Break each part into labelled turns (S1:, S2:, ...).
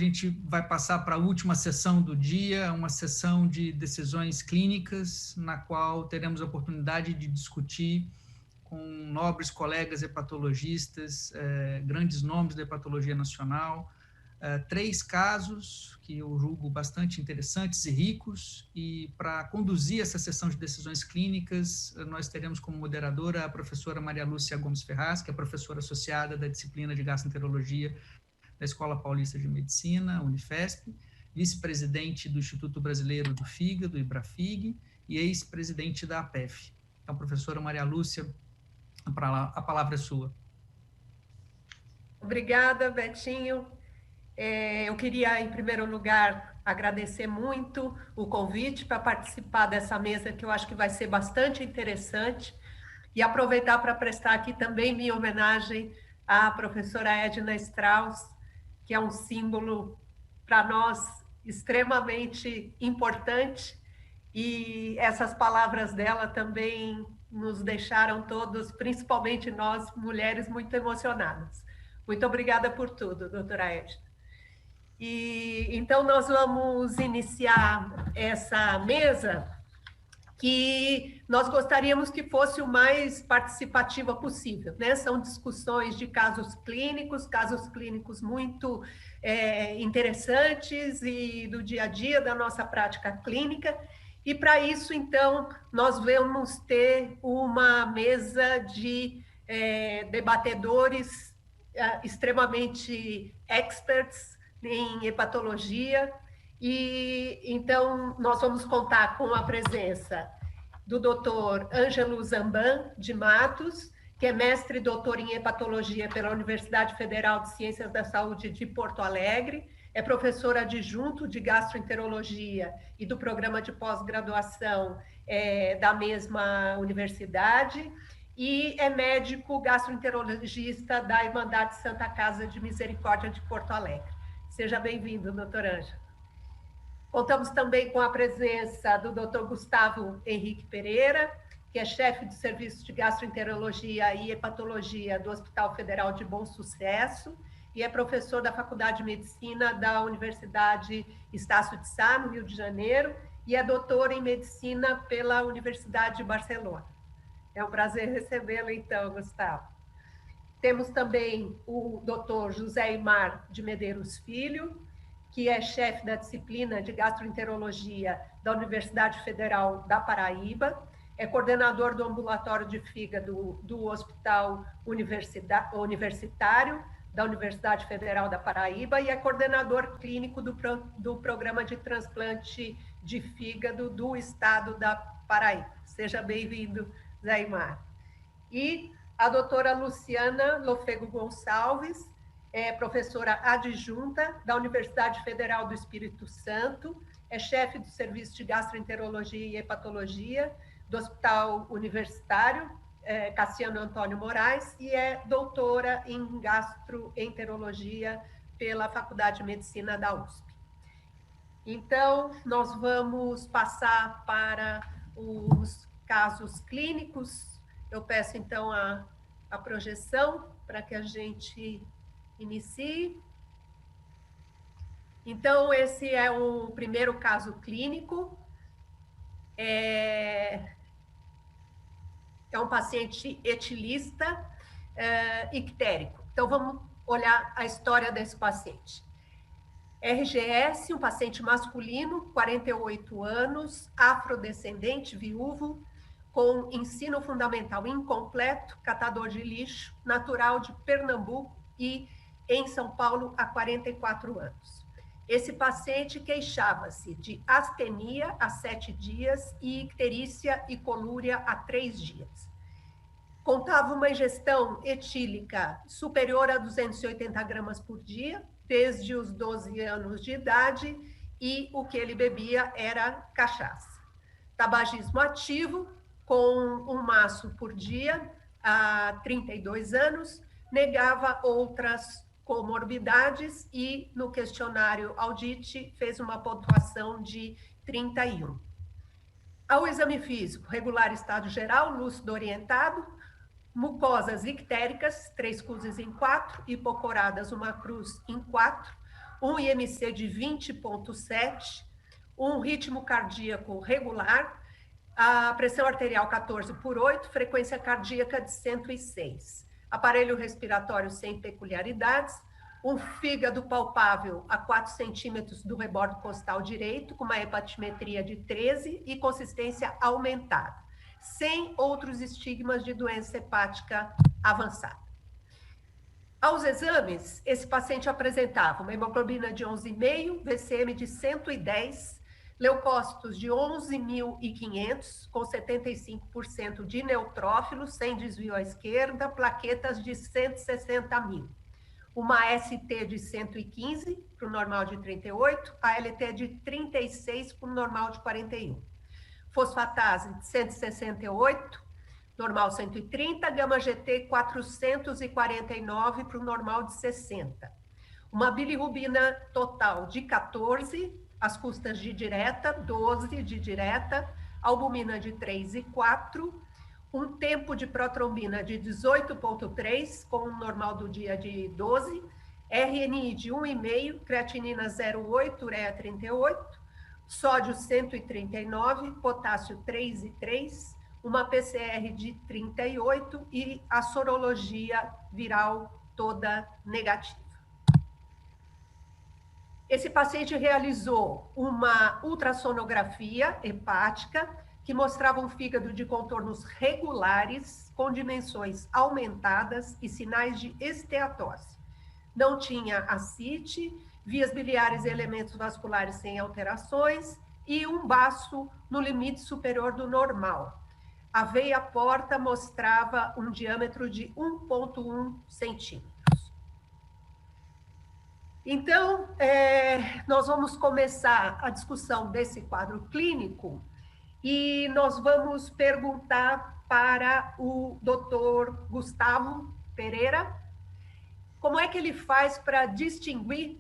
S1: gente vai passar para a última sessão do dia, uma sessão de decisões clínicas, na qual teremos a oportunidade de discutir com nobres colegas hepatologistas, grandes nomes da hepatologia nacional, 3 casos que eu julgo bastante interessantes e ricos, e para conduzir essa sessão de decisões clínicas, nós teremos como moderadora a professora Maria Lúcia Gomes Ferraz, que é professora associada da disciplina de gastroenterologia da Escola Paulista de Medicina, Unifesp, vice-presidente do Instituto Brasileiro do Fígado, IBRAFIG, e ex-presidente da APEF. Então, professora Maria Lúcia, a palavra é sua.
S2: Obrigada, Betinho. Eu queria, em primeiro lugar, agradecer muito o convite para participar dessa mesa, que eu acho que vai ser bastante interessante, e aproveitar para prestar aqui também minha homenagem à professora Edna Strauss, que é um símbolo para nós extremamente importante, e essas palavras dela também nos deixaram todos, principalmente nós, mulheres, muito emocionadas. Muito obrigada por tudo, doutora Edna. E então nós vamos iniciar essa mesa, que nós gostaríamos que fosse o mais participativa possível, né? São discussões de casos clínicos muito interessantes e do dia a dia da nossa prática clínica. E para isso, então, nós vamos ter uma mesa de debatedores extremamente experts em hepatologia, e então nós vamos contar com a presença do Dr. Ângelo Zamban de Matos, que é mestre e doutor em hepatologia pela Universidade Federal de Ciências da Saúde de Porto Alegre, é professor adjunto de gastroenterologia e do programa de pós-graduação da mesma universidade, e é médico gastroenterologista da Irmandade Santa Casa de Misericórdia de Porto Alegre. Seja bem-vindo, doutor Ângelo. Contamos também com a presença do Dr. Gustavo Henrique Pereira, que é chefe do Serviço de Gastroenterologia e Hepatologia do Hospital Federal de Bom Sucesso, e é professor da Faculdade de Medicina da Universidade Estácio de Sá, no Rio de Janeiro, e é doutor em Medicina pela Universidade de Barcelona. É um prazer recebê-lo, então, Gustavo. Temos também o Dr. José Imar de Medeiros Filho, que é chefe da disciplina de gastroenterologia da Universidade Federal da Paraíba, é coordenador do ambulatório de fígado do Hospital Universitário da Universidade Federal da Paraíba e é coordenador clínico do programa de transplante de fígado do estado da Paraíba. Seja bem-vindo, Zé Imar. E a doutora Luciana Lofego Gonçalves, é professora adjunta da Universidade Federal do Espírito Santo, é chefe do Serviço de Gastroenterologia e Hepatologia do Hospital Universitário Cassiano Antônio Moraes e é doutora em gastroenterologia pela Faculdade de Medicina da USP. Então, nós vamos passar para os casos clínicos. Eu peço, então, a projeção para que a gente inicie. Então, esse é o primeiro caso clínico. É um paciente etilista ictérico. Então, vamos olhar a história desse paciente. RGS, um paciente masculino, 48 anos, afrodescendente, viúvo, com ensino fundamental incompleto, catador de lixo, natural de Pernambuco e em São Paulo há 44 anos. Esse paciente queixava-se de astenia há 7 dias e icterícia e colúria há 3 dias. Contava uma ingestão etílica superior a 280 gramas por dia, desde os 12 anos de idade, e o que ele bebia era cachaça. Tabagismo ativo, com um maço por dia, há 32 anos, negava outras comorbidades e, no questionário Audit, fez uma pontuação de 31. Ao exame físico, regular estado geral, lúcido orientado, mucosas ictéricas, 3 cruzes em 4, hipocoradas, uma cruz em 4, um IMC de 20,7, um ritmo cardíaco regular, a pressão arterial 14/8, frequência cardíaca de 106, aparelho respiratório sem peculiaridades, um fígado palpável a 4 centímetros do rebordo costal direito, com uma hepatimetria de 13 e consistência aumentada, sem outros estigmas de doença hepática avançada. Aos exames, esse paciente apresentava uma hemoglobina de 11,5, VCM de 110, leucócitos de 11.500, com 75% de neutrófilos, sem desvio à esquerda, plaquetas de 160.000. Uma ST de 115 para o normal de 38, a LT de 36 para o normal de 41. Fosfatase de 168, normal 130, gama GT 449 para o normal de 60. Uma bilirrubina total de 14, as custas de direta, 12 de direta, albumina de 3 e 4, um tempo de protrombina de 18,3, com um normal do dia de 12, RNI de 1,5, creatinina 0,8, ureia 38, sódio 139, potássio 3 e 3, uma PCR de 38 e a sorologia viral toda negativa. Esse paciente realizou uma ultrassonografia hepática que mostrava um fígado de contornos regulares, com dimensões aumentadas e sinais de esteatose. Não tinha ascite, vias biliares e elementos vasculares sem alterações e um baço no limite superior do normal. A veia porta mostrava um diâmetro de 1,1 centímetros. Então, nós vamos começar a discussão desse quadro clínico e nós vamos perguntar para o Dr. Gustavo Pereira como é que ele faz para distinguir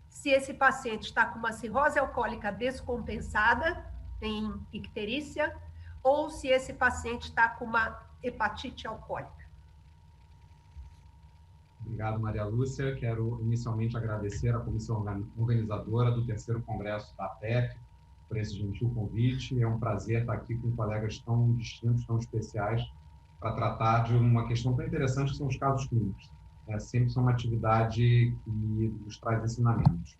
S2: se esse paciente está com uma cirrose alcoólica descompensada, em icterícia, ou se esse paciente está com uma hepatite alcoólica.
S3: Obrigado, Maria Lúcia. Quero inicialmente agradecer à comissão organizadora do 3º Congresso da APEP por esse gentil convite. É um prazer estar aqui com colegas tão distintos, tão especiais, para tratar de uma questão tão interessante que são os casos clínicos. Sempre são uma atividade que nos traz ensinamentos.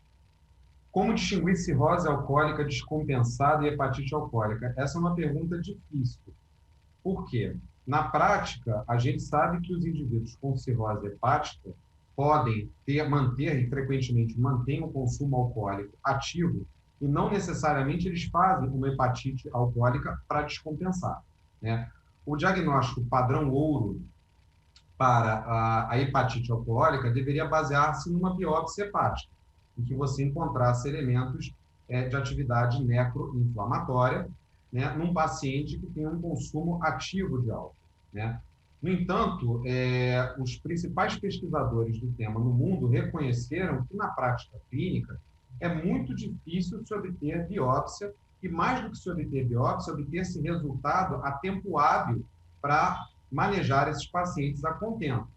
S3: Como distinguir cirrose alcoólica descompensada e hepatite alcoólica? Essa é uma pergunta difícil. Por quê? Na prática, a gente sabe que os indivíduos com cirrose hepática podem manter, e frequentemente mantêm o consumo alcoólico ativo, e não necessariamente eles fazem uma hepatite alcoólica para descompensar, né? O diagnóstico padrão ouro para a hepatite alcoólica deveria basear-se numa biópsia hepática, em que você encontrasse elementos de atividade necroinflamatória, né, num paciente que tem um consumo ativo de álcool, né? No entanto, os principais pesquisadores do tema no mundo reconheceram que, na prática clínica, é muito difícil se obter biópsia, e mais do que se obter biópsia, obter esse resultado a tempo hábil para manejar esses pacientes a contento.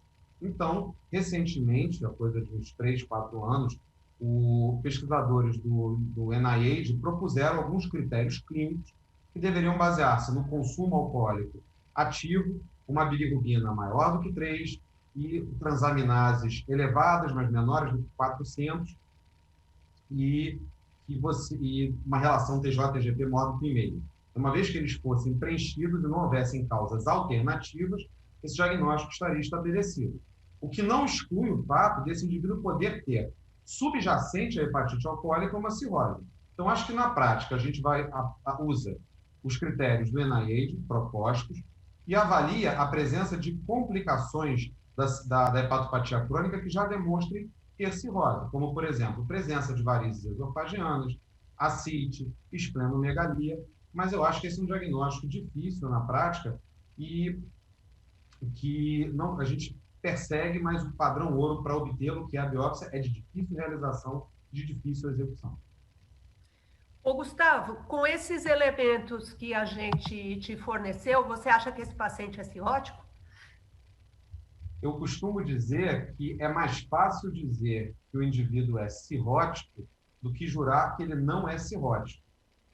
S3: Então, recentemente, há coisa de uns 3, 4 anos, os pesquisadores do NIH propuseram alguns critérios clínicos que deveriam basear-se no consumo alcoólico ativo, uma bilirrubina maior do que 3 e transaminases elevadas, mas menores do que 400, e uma relação TJ-TGP maior do que 1,5. Uma vez que eles fossem preenchidos e não houvessem causas alternativas, esse diagnóstico estaria estabelecido. O que não exclui o fato desse indivíduo poder ter subjacente à hepatite alcoólica uma cirrose. Então, acho que na prática a gente usa os critérios do NIH propostos e avalia a presença de complicações da hepatopatia crônica que já demonstrem ter cirrose, como, por exemplo, presença de varizes esofagianas, ascite, esplenomegalia, mas eu acho que esse é um diagnóstico difícil na prática e que a gente persegue, mas o padrão ouro para obtê-lo, que é a biópsia, é de difícil realização, de difícil execução.
S2: Ô, Gustavo, com esses elementos que a gente te forneceu, você acha que esse paciente é cirrótico?
S3: Eu costumo dizer que é mais fácil dizer que o indivíduo é cirrótico do que jurar que ele não é cirrótico,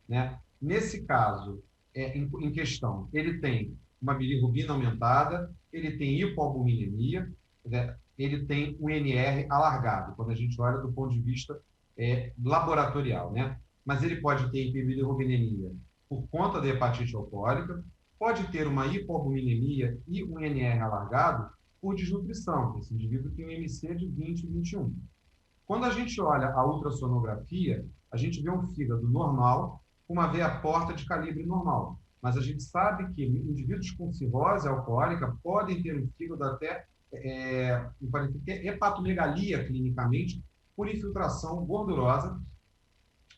S3: né? Nesse caso, em questão, ele tem uma bilirrubina aumentada, ele tem hipoalbuminemia, né? Ele tem um NR alargado, quando a gente olha do ponto de vista laboratorial, né? Mas ele pode ter hiperbilirrubinemia por conta da hepatite alcoólica, pode ter uma hipoalbuminemia e um NR alargado por desnutrição. Esse indivíduo tem um MC de 20, 21. Quando a gente olha a ultrassonografia, a gente vê um fígado normal com uma veia porta de calibre normal. Mas a gente sabe que indivíduos com cirrose alcoólica podem ter um fígado até hepatomegalia clinicamente por infiltração gordurosa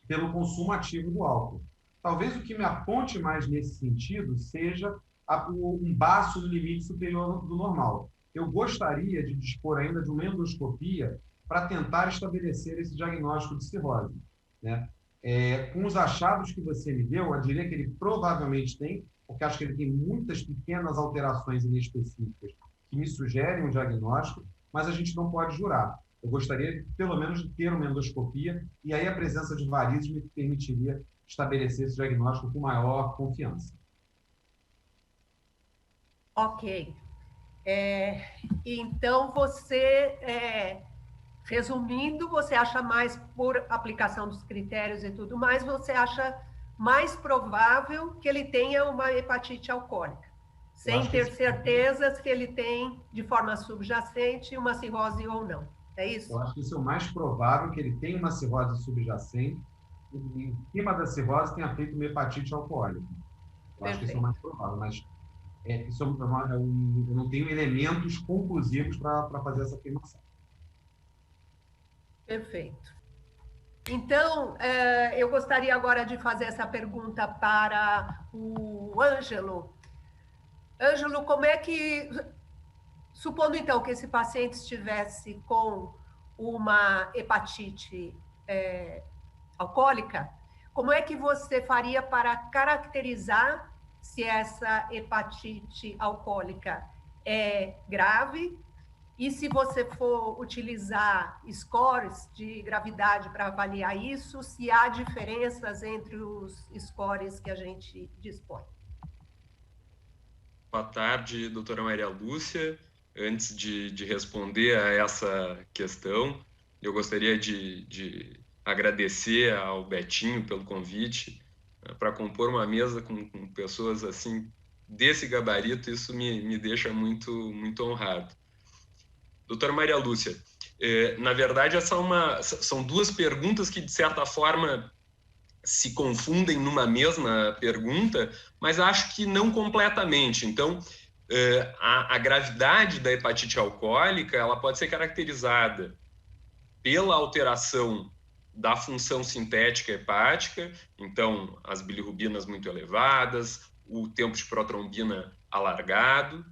S3: pelo consumo ativo do álcool. Talvez o que me aponte mais nesse sentido seja um baço no limite superior do normal. Eu gostaria de dispor ainda de uma endoscopia para tentar estabelecer esse diagnóstico de cirrose, né? Com os achados que você me deu, eu diria que ele provavelmente tem, porque acho que ele tem muitas pequenas alterações inespecíficas que me sugerem um diagnóstico, mas a gente não pode jurar. Eu gostaria, pelo menos, de ter uma endoscopia, e aí a presença de varizes me permitiria estabelecer esse diagnóstico com maior confiança.
S2: Ok. Então, você, resumindo, você acha mais, por aplicação dos critérios e tudo mais, você acha mais provável que ele tenha uma hepatite alcoólica, sem ter certezas que ele tem, de forma subjacente, uma cirrose ou não. É isso?
S3: Eu acho que isso é o mais provável, que ele tenha uma cirrose subjacente e, em cima da cirrose, tenha feito uma hepatite alcoólica. Eu acho que isso é o mais provável, mas eu não tenho elementos conclusivos para fazer essa afirmação.
S2: Perfeito. Então, eu gostaria agora de fazer essa pergunta para o Ângelo. Ângelo, como é que, supondo então que esse paciente estivesse com uma hepatite alcoólica, como é que você faria para caracterizar se essa hepatite alcoólica é grave? E se você for utilizar scores de gravidade para avaliar isso, se há diferenças entre os scores que a gente dispõe?
S4: Boa tarde, doutora Maria Lúcia. Antes de responder a essa questão, eu gostaria de agradecer ao Betinho pelo convite para compor uma mesa com pessoas assim desse gabarito. Isso me deixa muito honrado. Doutora Maria Lúcia, na verdade, são duas perguntas que, de certa forma, se confundem numa mesma pergunta, mas acho que não completamente. Então, a gravidade da hepatite alcoólica ela pode ser caracterizada pela alteração da função sintética hepática, então, as bilirrubinas muito elevadas, o tempo de protrombina alargado,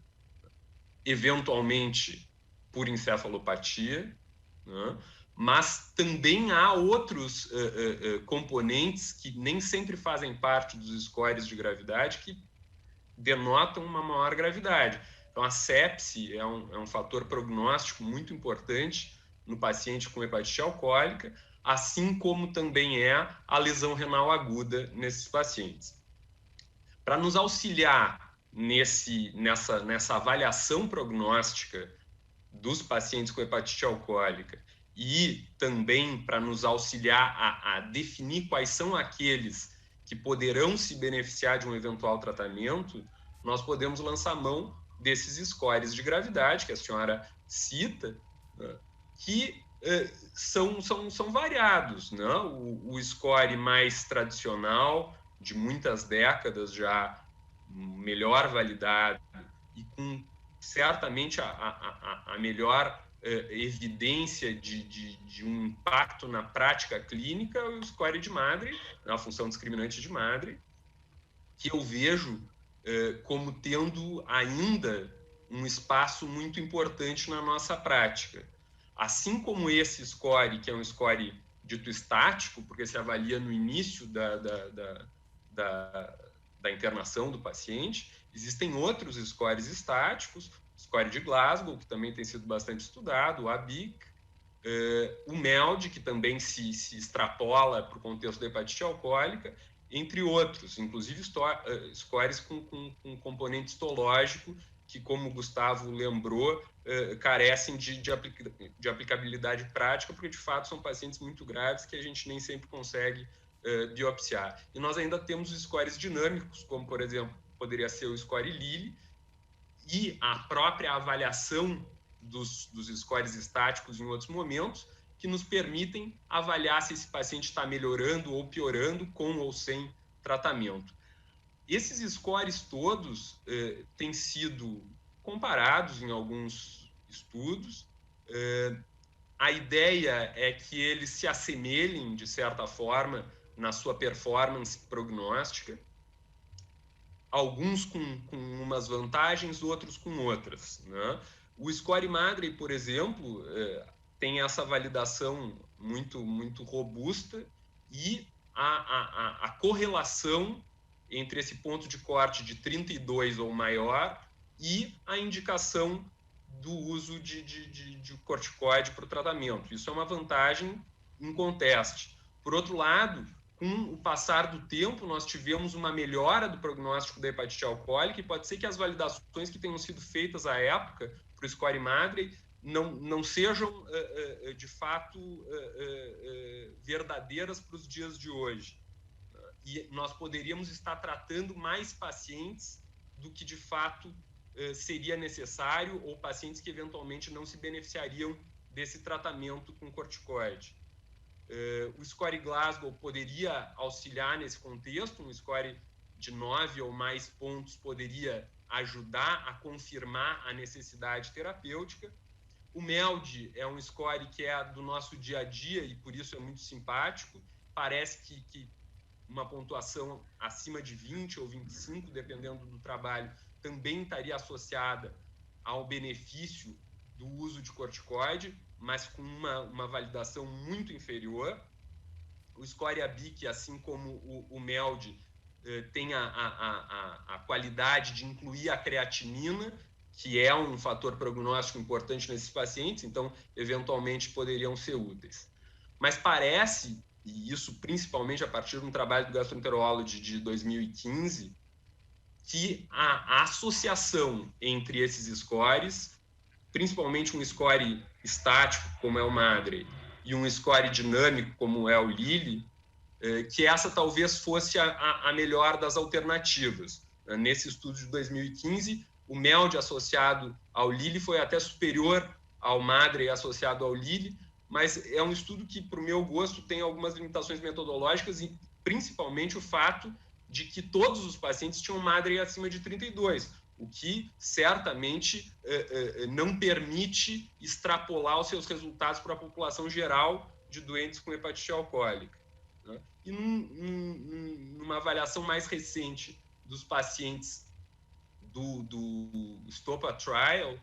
S4: eventualmente por encefalopatia, né? Mas também há outros componentes que nem sempre fazem parte dos scores de gravidade que denotam uma maior gravidade. Então, a sepse é um fator prognóstico muito importante no paciente com hepatite alcoólica, assim como também é a lesão renal aguda nesses pacientes. Para nos auxiliar nessa avaliação prognóstica dos pacientes com hepatite alcoólica e também para nos auxiliar a definir quais são aqueles que poderão se beneficiar de um eventual tratamento, nós podemos lançar mão desses scores de gravidade que a senhora cita, né, que são variados, né? O score mais tradicional, de muitas décadas já, melhor validado e com certamente a melhor evidência de um impacto na prática clínica, o score de Madre, a função discriminante de Madre, que eu vejo como tendo ainda um espaço muito importante na nossa prática. Assim como esse score, que é um score dito estático, porque se avalia no início da internação do paciente, Existem outros scores estáticos, o score de Glasgow, que também tem sido bastante estudado, o ABIC, o MELD, que também se extrapola para o contexto da hepatite alcoólica, entre outros, inclusive scores com componente histológico, que, como o Gustavo lembrou, carecem de aplicabilidade prática, porque, de fato, são pacientes muito graves que a gente nem sempre consegue biopsiar. E nós ainda temos os scores dinâmicos, como, por exemplo, poderia ser o score Lille, e a própria avaliação dos scores estáticos em outros momentos, que nos permitem avaliar se esse paciente está melhorando ou piorando com ou sem tratamento. Esses scores todos têm sido comparados em alguns estudos. A ideia é que eles se assemelhem, de certa forma, na sua performance prognóstica, alguns com umas vantagens, outros com outras, né? O score Maddrey, por exemplo, tem essa validação muito robusta, e a correlação entre esse ponto de corte de 32 ou maior e a indicação do uso de corticoide para o tratamento. Isso é uma vantagem inconteste. Por outro lado, com o passar do tempo, nós tivemos uma melhora do prognóstico da hepatite alcoólica, e pode ser que as validações que tenham sido feitas à época para o score Maddrey não sejam, de fato, verdadeiras para os dias de hoje. E nós poderíamos estar tratando mais pacientes do que, de fato, seria necessário, ou pacientes que, eventualmente, não se beneficiariam desse tratamento com corticoide. O score Glasgow poderia auxiliar nesse contexto, um score de 9 ou mais pontos poderia ajudar a confirmar a necessidade terapêutica. O MELD é um score que é do nosso dia a dia e por isso é muito simpático. Parece que uma pontuação acima de 20 ou 25, dependendo do trabalho, também estaria associada ao benefício do uso de corticoide, mas com uma validação muito inferior. O score ABIC, assim como o MELD, tem a qualidade de incluir a creatinina, que é um fator prognóstico importante nesses pacientes, então, eventualmente, poderiam ser úteis. Mas parece, e isso principalmente a partir de um trabalho do Gastroenterology de 2015, que a associação entre esses scores, principalmente um score estático, como é o Maddrey, e um score dinâmico, como é o Lille, que essa talvez fosse a melhor das alternativas. Nesse estudo de 2015, o MELD associado ao Lille foi até superior ao Maddrey associado ao Lille, mas é um estudo que, para o meu gosto, tem algumas limitações metodológicas, e principalmente o fato de que todos os pacientes tinham Maddrey acima de 32, o que certamente não permite extrapolar os seus resultados para a população geral de doentes com hepatite alcoólica, né? E numa avaliação mais recente dos pacientes do STOPA Trial,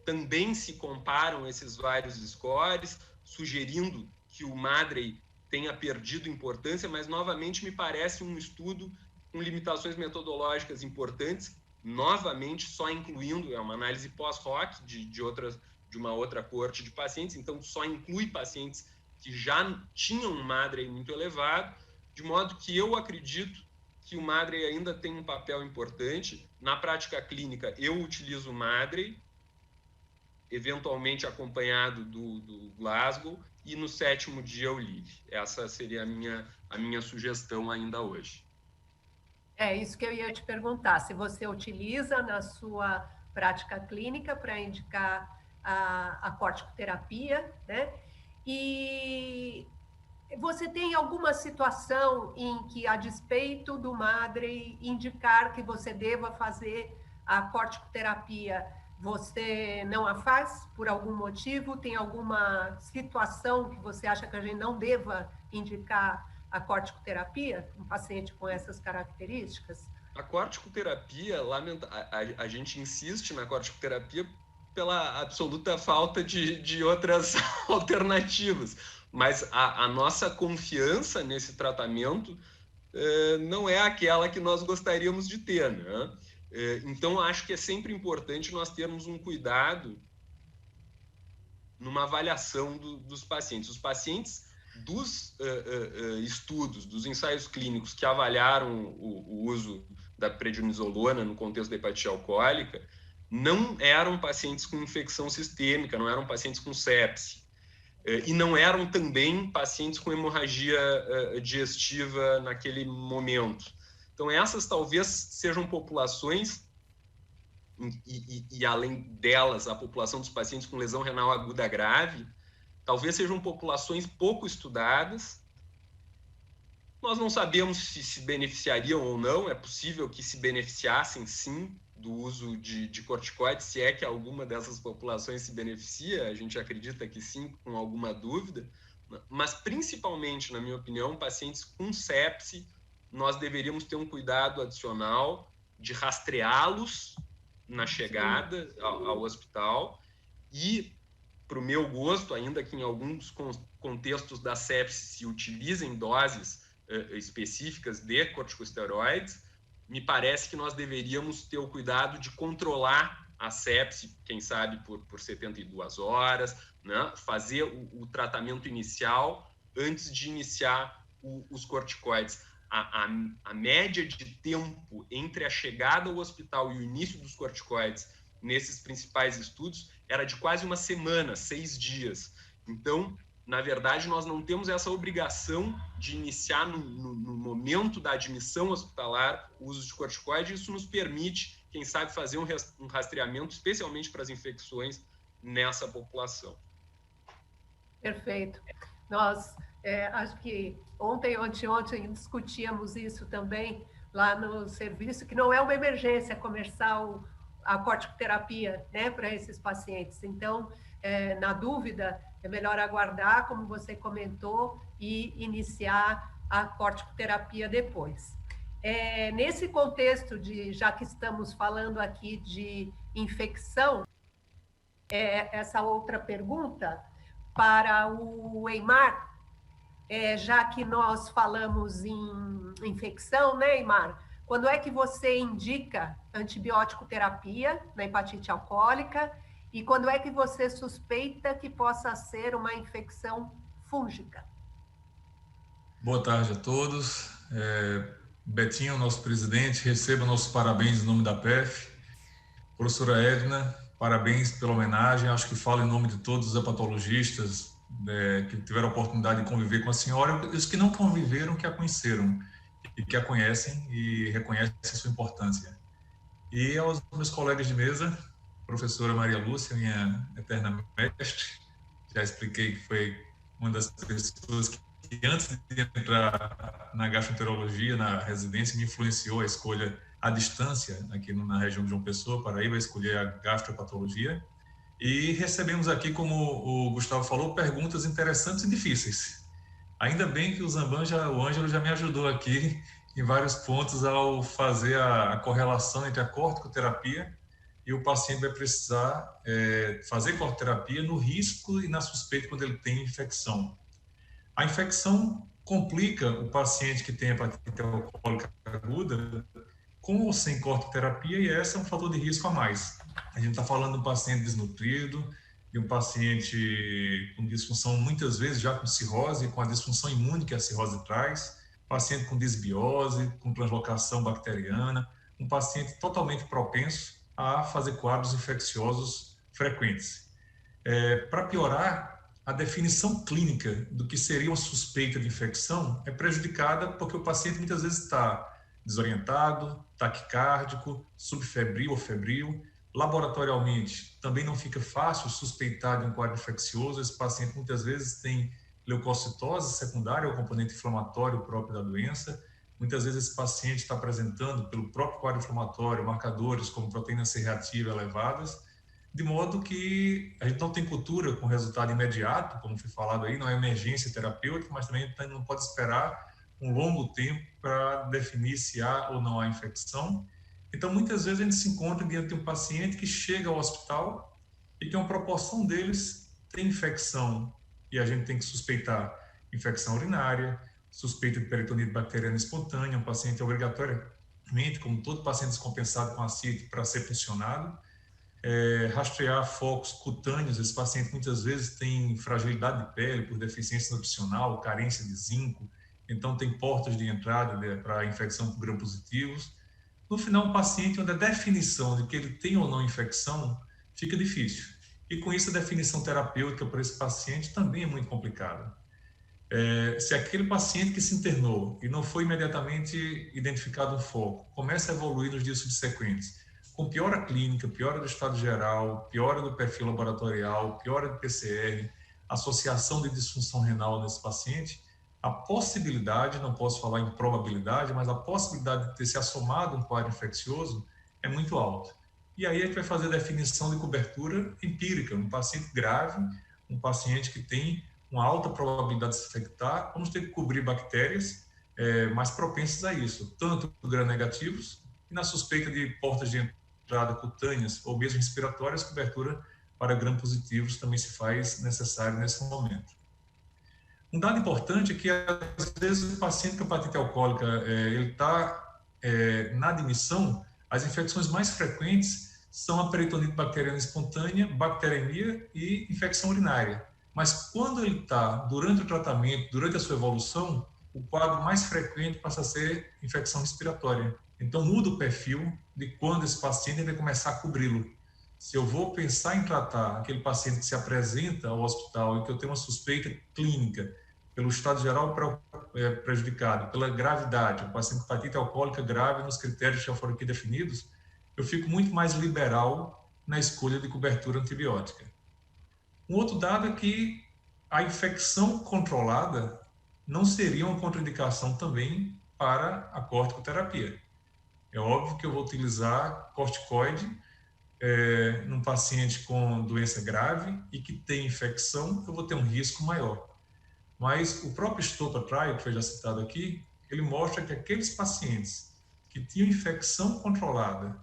S4: também se comparam esses vários scores, sugerindo que o Maddrey tenha perdido importância, mas, novamente, me parece um estudo com limitações metodológicas importantes, novamente só incluindo, é uma análise pós-hoc de uma outra coorte de pacientes, então só inclui pacientes que já tinham um Maddrey muito elevado, de modo que eu acredito que o Maddrey ainda tem um papel importante. Na prática clínica, eu utilizo o Maddrey, eventualmente acompanhado do Glasgow, e no 7º dia o Lille. Essa seria a minha sugestão ainda hoje.
S2: É isso que eu ia te perguntar, se você utiliza na sua prática clínica para indicar a corticoterapia, né? E você tem alguma situação em que, a despeito do Maddrey indicar que você deva fazer a corticoterapia, você não a faz por algum motivo? Tem alguma situação que você acha que a gente não deva indicar a corticoterapia, um paciente com essas características?
S4: A corticoterapia, a gente insiste na corticoterapia pela absoluta falta de outras alternativas, mas a nossa confiança nesse tratamento não é aquela que nós gostaríamos de ter, né? Então, acho que é sempre importante nós termos um cuidado numa avaliação dos pacientes. Os pacientes dos estudos, dos ensaios clínicos que avaliaram o uso da prednisolona no contexto da hepatite alcoólica não eram pacientes com infecção sistêmica, não eram pacientes com sepse, e não eram também pacientes com hemorragia digestiva naquele momento. Então, essas talvez sejam populações, e além delas, a população dos pacientes com lesão renal aguda grave, talvez sejam populações pouco estudadas. Nós não sabemos se beneficiariam ou não, é possível que se beneficiassem, sim, do uso de corticoides, se é que alguma dessas populações se beneficia, a gente acredita que sim, com alguma dúvida, mas principalmente, na minha opinião, pacientes com sepse, nós deveríamos ter um cuidado adicional de rastreá-los na chegada ao hospital e, para o meu gosto, ainda que em alguns contextos da sepse se utilizem doses específicas de corticosteroides, me parece que nós deveríamos ter o cuidado de controlar a sepse, quem sabe por 72 horas, né? Fazer o tratamento inicial antes de iniciar os corticoides. A média de tempo entre a chegada ao hospital e o início dos corticoides nesses principais estudos era de quase uma semana, 6 dias. Então, na verdade, nós não temos essa obrigação de iniciar no momento da admissão hospitalar o uso de corticoide. Isso nos permite, quem sabe, fazer um rastreamento, especialmente para as infecções nessa população.
S2: Perfeito. Nós, acho que ontem ou anteontem discutíamos isso também lá no serviço, que não é uma emergência começar a corticoterapia, né, para esses pacientes. Então, na dúvida, é melhor aguardar, como você comentou, e iniciar a corticoterapia depois. Nesse contexto já que estamos falando aqui de infecção, essa outra pergunta para o Eymar, já que nós falamos em infecção, né, Eymar? Quando é que você indica antibiótico terapia na hepatite alcoólica e quando é que você suspeita que possa ser uma infecção fúngica?
S5: Boa tarde a todos. Betinho, nosso presidente, receba nossos parabéns em nome da PEF. Professora Edna, parabéns pela homenagem. Acho que falo em nome de todos os hepatologistas que tiveram a oportunidade de conviver com a senhora e os que não conviveram, que a conheceram e que a conhecem e reconhecem a sua importância. E aos meus colegas de mesa, professora Maria Lúcia, minha eterna mestre, já expliquei que foi uma das pessoas que antes de entrar na gastroenterologia, na residência, me influenciou a escolha à distância, aqui na região de João Pessoa, Paraíba, escolher a gastropatologia. E recebemos aqui, como o Gustavo falou, perguntas interessantes e difíceis. Ainda bem que o Ângelo já me ajudou aqui em vários pontos ao fazer a correlação entre a corticoterapia e o paciente vai precisar fazer corticoterapia no risco e na suspeita quando ele tem infecção. A infecção complica o paciente que tem hepatite alcoólica aguda com ou sem corticoterapia e esse é um fator de risco a mais. A gente está falando de um paciente desnutrido, de um paciente com disfunção, muitas vezes já com cirrose, com a disfunção imune que a cirrose traz, paciente com disbiose, com translocação bacteriana, um paciente totalmente propenso a fazer quadros infecciosos frequentes. Para piorar, a definição clínica do que seria uma suspeita de infecção é prejudicada porque o paciente muitas vezes está desorientado, taquicárdico, subfebril ou febril. Laboratorialmente, também não fica fácil suspeitar de um quadro infeccioso. Esse paciente muitas vezes tem leucocitose secundária, o componente inflamatório próprio da doença. Muitas vezes esse paciente está apresentando, pelo próprio quadro inflamatório, marcadores como proteína C reativa elevadas, de modo que a gente não tem cultura com resultado imediato, como foi falado aí, não é emergência terapêutica, mas também não pode esperar um longo tempo para definir se há ou não há infecção. Então, muitas vezes a gente se encontra diante de um paciente que chega ao hospital e que uma proporção deles tem infecção e a gente tem que suspeitar infecção urinária, suspeita de peritonite bacteriana espontânea, um paciente como todo paciente descompensado com ascite, para ser funcionado. Rastrear focos cutâneos. Esse paciente muitas vezes tem fragilidade de pele por deficiência nutricional, carência de zinco, então tem portas de entrada para infecção por gram-positivos. No final, um paciente onde a definição de que ele tem ou não infecção fica difícil. E com isso, a definição terapêutica para esse paciente também é muito complicada. Se aquele paciente que se internou e não foi imediatamente identificado um foco, começa a evoluir nos dias subsequentes, com piora clínica, piora do estado geral, piora do perfil laboratorial, piora do PCR, associação de disfunção renal nesse paciente, a possibilidade, não posso falar em probabilidade, mas a possibilidade de ter se assomado um quadro infeccioso é muito alta. E aí a gente vai fazer a definição de cobertura empírica, um paciente grave, um paciente que tem uma alta probabilidade de se infectar, vamos ter que cobrir bactérias mais propensas a isso, tanto gram-negativos e na suspeita de portas de entrada cutâneas ou mesmo respiratórias, cobertura para gram-positivos também se faz necessário nesse momento. Um dado importante é que, às vezes, o paciente com hepatite alcoólica, ele está na admissão, as infecções mais frequentes são a peritonite bacteriana espontânea, bacteremia e infecção urinária. Mas quando ele está durante o tratamento, durante a sua evolução, o quadro mais frequente passa a ser infecção respiratória. Então muda o perfil de quando esse paciente vai começar a cobri-lo. Se eu vou pensar em tratar aquele paciente que se apresenta ao hospital e que eu tenho uma suspeita clínica pelo estado geral prejudicado, pela gravidade, o paciente com hepatite alcoólica grave nos critérios que já foram aqui definidos, eu fico muito mais liberal na escolha de cobertura antibiótica. Um outro dado é que a infecção controlada não seria uma contraindicação também para a corticoterapia. É óbvio que eu vou utilizar corticoide num paciente com doença grave e que tem infecção, eu vou ter um risco maior. Mas o próprio Stopa Trial, que foi já citado aqui, ele mostra que aqueles pacientes que tinham infecção controlada,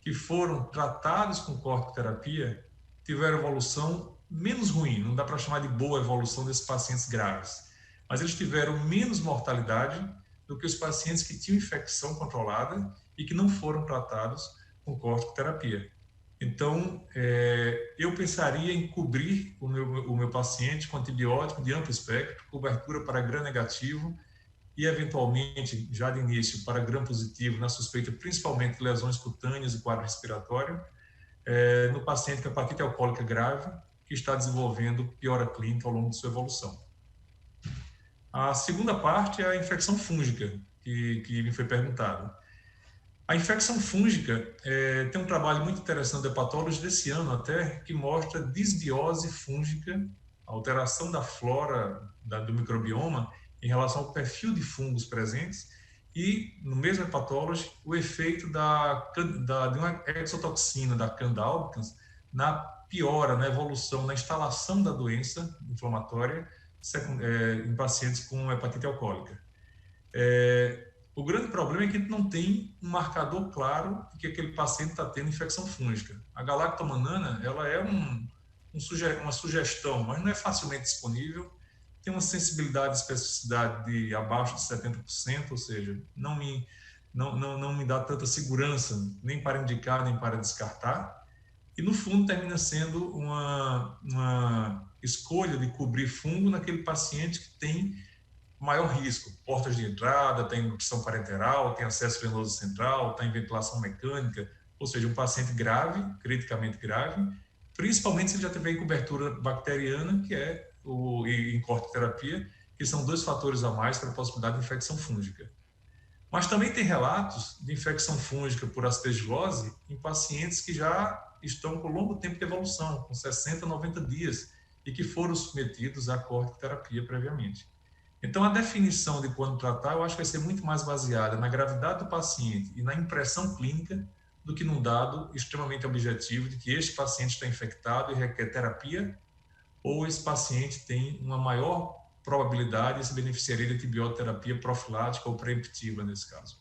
S5: que foram tratados com corticoterapia, tiveram evolução menos ruim, não dá para chamar de boa evolução desses pacientes graves, mas eles tiveram menos mortalidade do que os pacientes que tinham infecção controlada e que não foram tratados com corticoterapia. Então, eu pensaria em cobrir o meu paciente com antibiótico de amplo espectro, cobertura para gram-negativo e, eventualmente, já de início, para gram-positivo, na suspeita principalmente de lesões cutâneas e quadro respiratório, no paciente com hepatite alcoólica grave, que está desenvolvendo piora clínica ao longo de sua evolução. A segunda parte é a infecção fúngica, que me foi perguntado. A infecção fúngica tem um trabalho muito interessante de hepatólogos desse ano até, que mostra disbiose fúngica, alteração da flora do microbioma em relação ao perfil de fungos presentes e, no mesmo hepatology, o efeito de uma exotoxina da Candida albicans na piora, na evolução, na instalação da doença inflamatória em pacientes com hepatite alcoólica. O grande problema é que a gente não tem um marcador claro de que aquele paciente está tendo infecção fúngica. A galactomanana, ela é uma sugestão, mas não é facilmente disponível, tem uma sensibilidade e especificidade de abaixo de 70%, ou seja, não me dá tanta segurança nem para indicar, nem para descartar. E, no fundo, termina sendo uma escolha de cobrir fungo naquele paciente que tem maior risco, portas de entrada, tem nutrição parenteral, tem acesso venoso central, tem ventilação mecânica, ou seja, um paciente grave, criticamente grave, principalmente se ele já tiver cobertura bacteriana, que em corticoterapia, que são 2 fatores a mais para a possibilidade de infecção fúngica. Mas também tem relatos de infecção fúngica por aspergilose em pacientes que já estão com longo tempo de evolução, com 60, 90 dias, e que foram submetidos à corticoterapia previamente. Então, a definição de quando tratar, eu acho que vai ser muito mais baseada na gravidade do paciente e na impressão clínica do que num dado extremamente objetivo de que este paciente está infectado e requer terapia ou esse paciente tem uma maior probabilidade e se beneficiaria de antibióterapia profilática ou preemptiva nesse caso.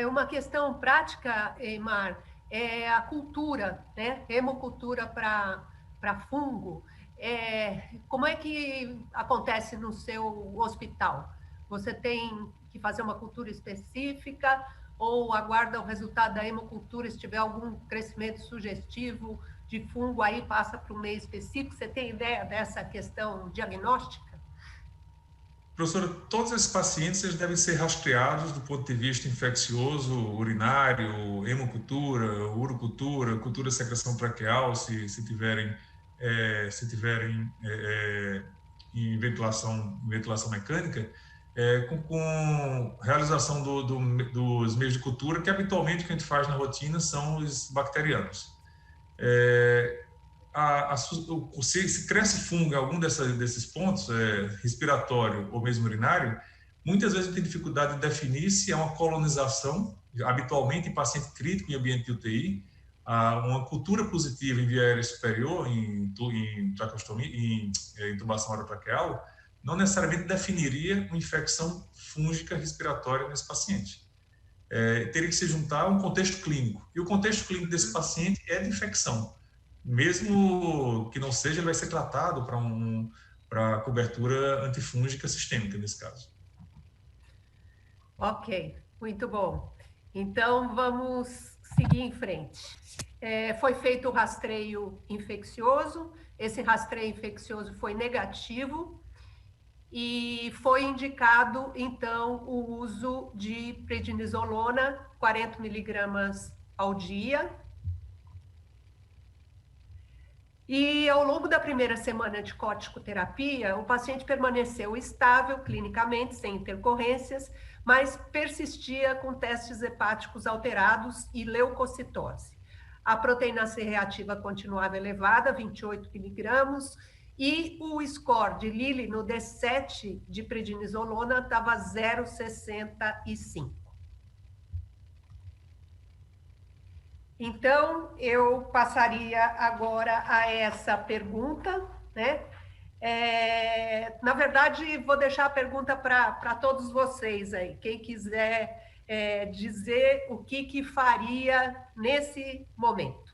S2: Uma questão prática, Eymar, é a cultura, né? Hemocultura para fungo. Como é que acontece no seu hospital? Você tem que fazer uma cultura específica ou aguarda o resultado da hemocultura, se tiver algum crescimento sugestivo de fungo, aí passa para um meio específico? Você tem ideia dessa questão diagnóstica?
S5: Professora, todos esses pacientes eles devem ser rastreados do ponto de vista infeccioso, urinário, hemocultura, urocultura, cultura de secreção traqueal, se tiverem em ventilação mecânica, com realização dos meios de cultura, que habitualmente o que a gente faz na rotina são os bacterianos. Se cresce fungo em algum desses pontos, respiratório ou mesmo urinário, muitas vezes tem dificuldade de definir se é uma colonização, habitualmente em paciente crítico em ambiente de UTI, uma cultura positiva em via aérea superior, em traqueostomia, em intubação orotraqueal, não necessariamente definiria uma infecção fúngica respiratória nesse paciente. Teria que se juntar a um contexto clínico. E o contexto clínico desse paciente é de infecção. Mesmo que não seja, ele vai ser tratado para cobertura antifúngica sistêmica, nesse caso.
S2: Ok, muito bom. Então, vamos seguir em frente. Foi feito o rastreio infeccioso, esse rastreio infeccioso foi negativo e foi indicado, então, o uso de prednisolona, 40 miligramas ao dia. E ao longo da primeira semana de corticoterapia, o paciente permaneceu estável clinicamente, sem intercorrências, mas persistia com testes hepáticos alterados e leucocitose. A proteína C reativa continuava elevada, 28 miligramas, e o score de Lilly no D7 de prednisolona estava 0,65. Então, eu passaria agora a essa pergunta, né? Na verdade, vou deixar a pergunta para todos vocês aí. Quem quiser dizer o que faria nesse momento.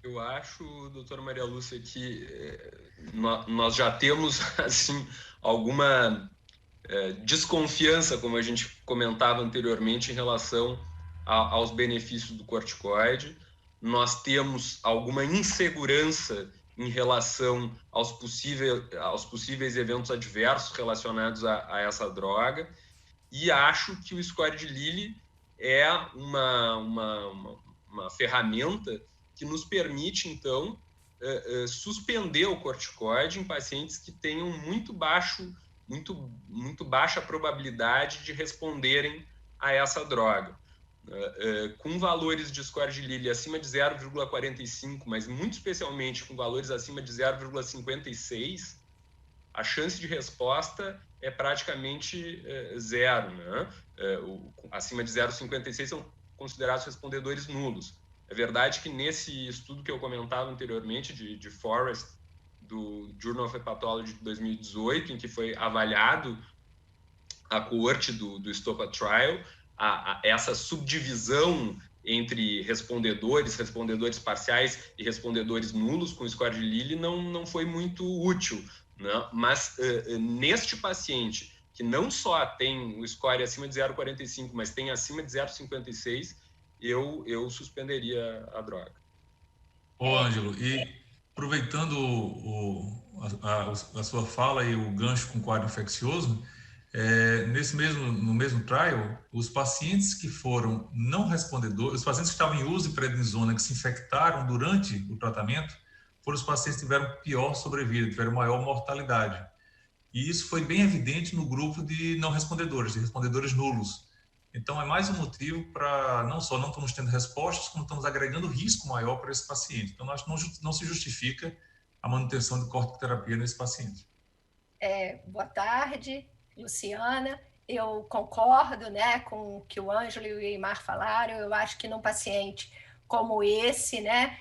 S4: Eu acho, doutora Maria Lúcia, que nós já temos assim, alguma desconfiança, como a gente comentava anteriormente, em relação aos benefícios do corticoide. Nós temos alguma insegurança em relação aos possíveis eventos adversos relacionados a essa droga, e acho que o score de Lilly é uma ferramenta que nos permite, então, suspender o corticoide em pacientes que tenham muito baixa probabilidade de responderem a essa droga. Com valores de score de Lilly acima de 0,45, mas muito especialmente com valores acima de 0,56, a chance de resposta é praticamente zero, né? Acima de 0,56 são considerados respondedores nulos. É verdade que nesse estudo que eu comentava anteriormente, de Forrest, do Journal of Hepatology de 2018, em que foi avaliado a coorte do STOPA Trial, essa subdivisão entre respondedores parciais e respondedores nulos com score de Lilly não foi muito útil, né? Mas neste paciente que não só tem o score acima de 0,45, mas tem acima de 0,56, eu suspenderia a droga.
S5: Ô, Ângelo, e aproveitando a sua fala e o gancho com quadro infeccioso, no mesmo trial, os pacientes que foram não respondedores, os pacientes que estavam em uso de prednisona, que se infectaram durante o tratamento, foram os pacientes que tiveram pior sobrevida, tiveram maior mortalidade. E isso foi bem evidente no grupo de não respondedores, de respondedores nulos. Então, é mais um motivo para não só não estamos tendo respostas, como estamos agregando risco maior para esse paciente. Então, acho que não se justifica a manutenção de corticoterapia nesse paciente.
S6: Boa tarde, Luciana. Eu concordo, né, com o que o Ângelo e o Eimar falaram. Eu acho que num paciente como esse, né,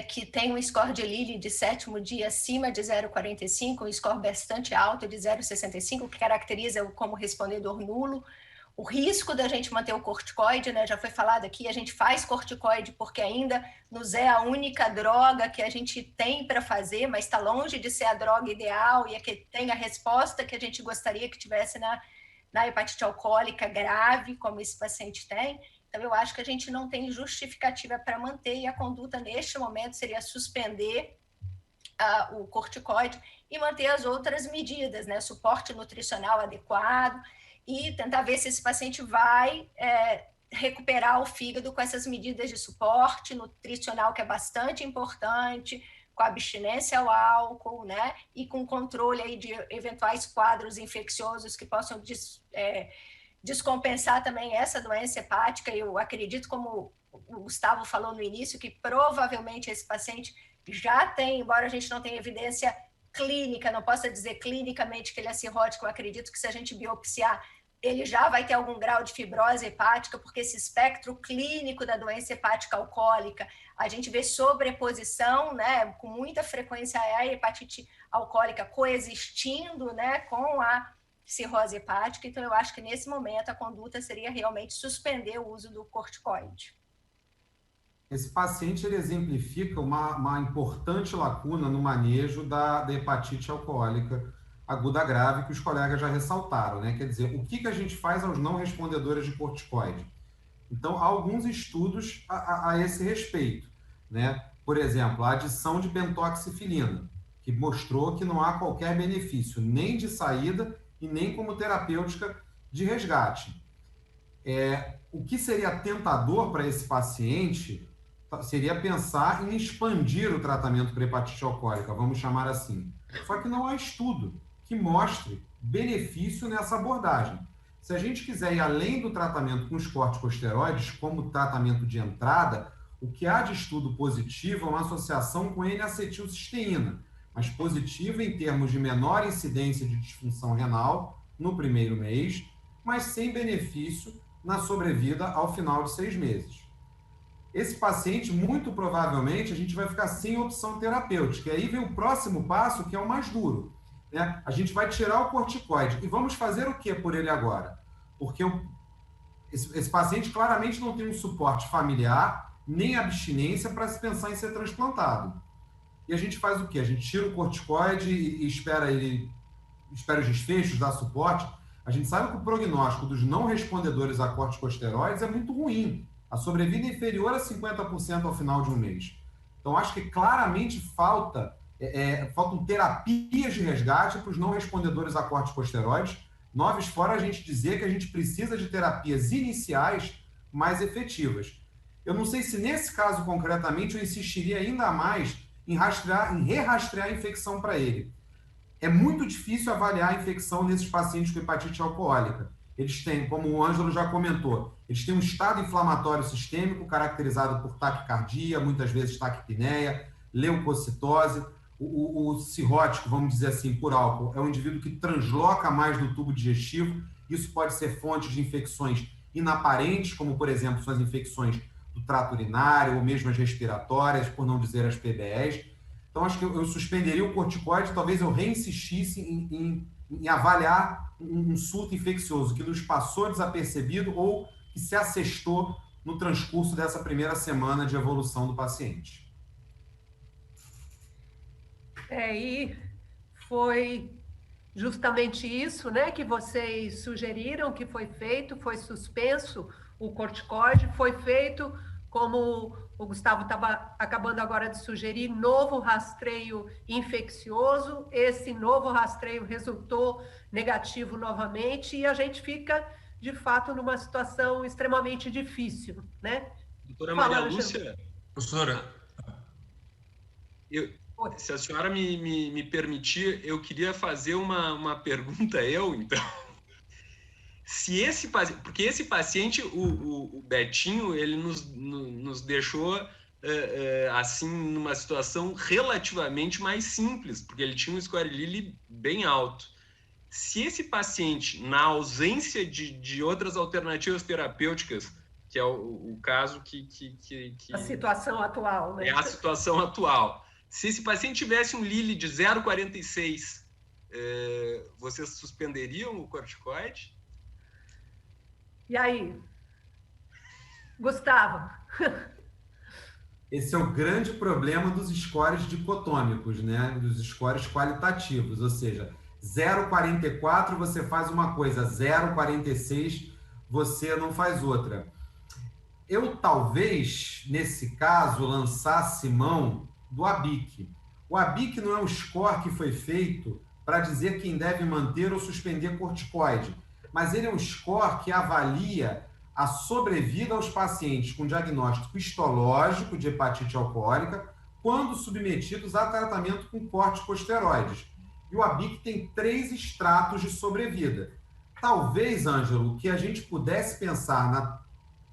S6: que tem um score de Lilly de 7º dia acima de 0,45, um score bastante alto de 0,65, que caracteriza-o como respondedor nulo, o risco da gente manter o corticoide, né? Já foi falado aqui, a gente faz corticoide porque ainda nos é a única droga que a gente tem para fazer, mas está longe de ser a droga ideal e é que tem a resposta que a gente gostaria que tivesse na hepatite alcoólica grave, como esse paciente tem. Então, eu acho que a gente não tem justificativa para manter, e a conduta neste momento seria suspender o corticoide e manter as outras medidas, né? Suporte nutricional adequado, e tentar ver se esse paciente vai recuperar o fígado com essas medidas de suporte nutricional, que é bastante importante, com abstinência ao álcool, né? E com controle aí de eventuais quadros infecciosos que possam descompensar também essa doença hepática. Eu acredito, como o Gustavo falou no início, que provavelmente esse paciente já tem, embora a gente não tenha evidência clínica, não possa dizer clinicamente que ele é cirrótico, eu acredito que se a gente biopsiar, ele já vai ter algum grau de fibrose hepática, porque esse espectro clínico da doença hepática alcoólica, a gente vê sobreposição, né, com muita frequência a hepatite alcoólica coexistindo, né, com a cirrose hepática. Então, eu acho que nesse momento a conduta seria realmente suspender o uso do corticoide.
S3: Esse paciente ele exemplifica uma importante lacuna no manejo da hepatite alcoólica aguda grave, que os colegas já ressaltaram, né? Quer dizer, o que a gente faz aos não respondedores de corticoide? Então, há alguns estudos a esse respeito, né? Por exemplo, a adição de bentoxifilina, que mostrou que não há qualquer benefício, nem de saída e nem como terapêutica de resgate. O que seria tentador para esse paciente seria pensar em expandir o tratamento para hepatite alcoólica, vamos chamar assim. Só que não há estudo que mostre benefício nessa abordagem. Se a gente quiser ir além do tratamento com os corticosteroides, como tratamento de entrada, o que há de estudo positivo é uma associação com N-acetilcisteína, mas positiva em termos de menor incidência de disfunção renal no primeiro mês, mas sem benefício na sobrevida ao final de 6 meses. Esse paciente, muito provavelmente, a gente vai ficar sem opção terapêutica. E aí vem o próximo passo, que é o mais duro, né? A gente vai tirar o corticoide. E vamos fazer o que por ele agora? Porque esse paciente claramente não tem um suporte familiar, nem abstinência para se pensar em ser transplantado. E a gente faz o quê? A gente tira o corticoide e espera os desfechos, dá suporte. A gente sabe que o prognóstico dos não respondedores a corticosteroides é muito ruim. A sobrevida é inferior a 50% ao final de um mês. Então, acho que claramente faltam terapias de resgate para os não respondedores a corticosteroides. Noves fora a gente dizer que a gente precisa de terapias iniciais mais efetivas. Eu não sei se nesse caso concretamente eu insistiria ainda mais em re-rastrear a infecção para ele. É muito difícil avaliar a infecção nesses pacientes com hepatite alcoólica. Eles têm, como o Ângelo já comentou, eles têm um estado inflamatório sistêmico caracterizado por taquicardia, muitas vezes taquipneia, leucocitose. O cirrótico, vamos dizer assim, por álcool, é um indivíduo que transloca mais no tubo digestivo. Isso pode ser fonte de infecções inaparentes, como, por exemplo, são as infecções do trato urinário ou mesmo as respiratórias, por não dizer as PBEs. Então, acho que eu suspenderia o corticoide, talvez eu reinsistisse em avaliar um surto infeccioso que nos passou desapercebido ou que se assestou no transcurso dessa primeira semana de evolução do paciente.
S2: E foi justamente isso, né, que vocês sugeriram, que foi feito, foi suspenso o corticoide, foi feito, como o Gustavo estava acabando agora de sugerir, novo rastreio infeccioso. Esse novo rastreio resultou negativo novamente e a gente fica, de fato, numa situação extremamente difícil, né?
S4: Doutora Maria Lúcia.
S5: Professora.
S4: Se a senhora me permitir, eu queria fazer uma pergunta então. Se esse paciente, porque esse paciente, o Betinho, ele nos deixou assim numa situação relativamente mais simples, porque ele tinha um score Lilly bem alto. Se esse paciente, na ausência de outras alternativas terapêuticas, que é o caso que
S2: a situação atual, né?
S4: É a situação atual. Se esse paciente tivesse um Lilly de 0,46, vocês suspenderiam o corticoide?
S2: E aí? Gustavo?
S3: Esse é o grande problema dos scores dicotômicos, né? Dos scores qualitativos, ou seja, 0,44 você faz uma coisa, 0,46 você não faz outra. Eu talvez, nesse caso, lançasse mão do ABIC. O ABIC não é um score que foi feito para dizer quem deve manter ou suspender corticoide, mas ele é um score que avalia a sobrevida aos pacientes com diagnóstico histológico de hepatite alcoólica quando submetidos a tratamento com corticosteroides. E o ABIC tem 3 estratos de sobrevida. Talvez, Ângelo, que a gente pudesse pensar na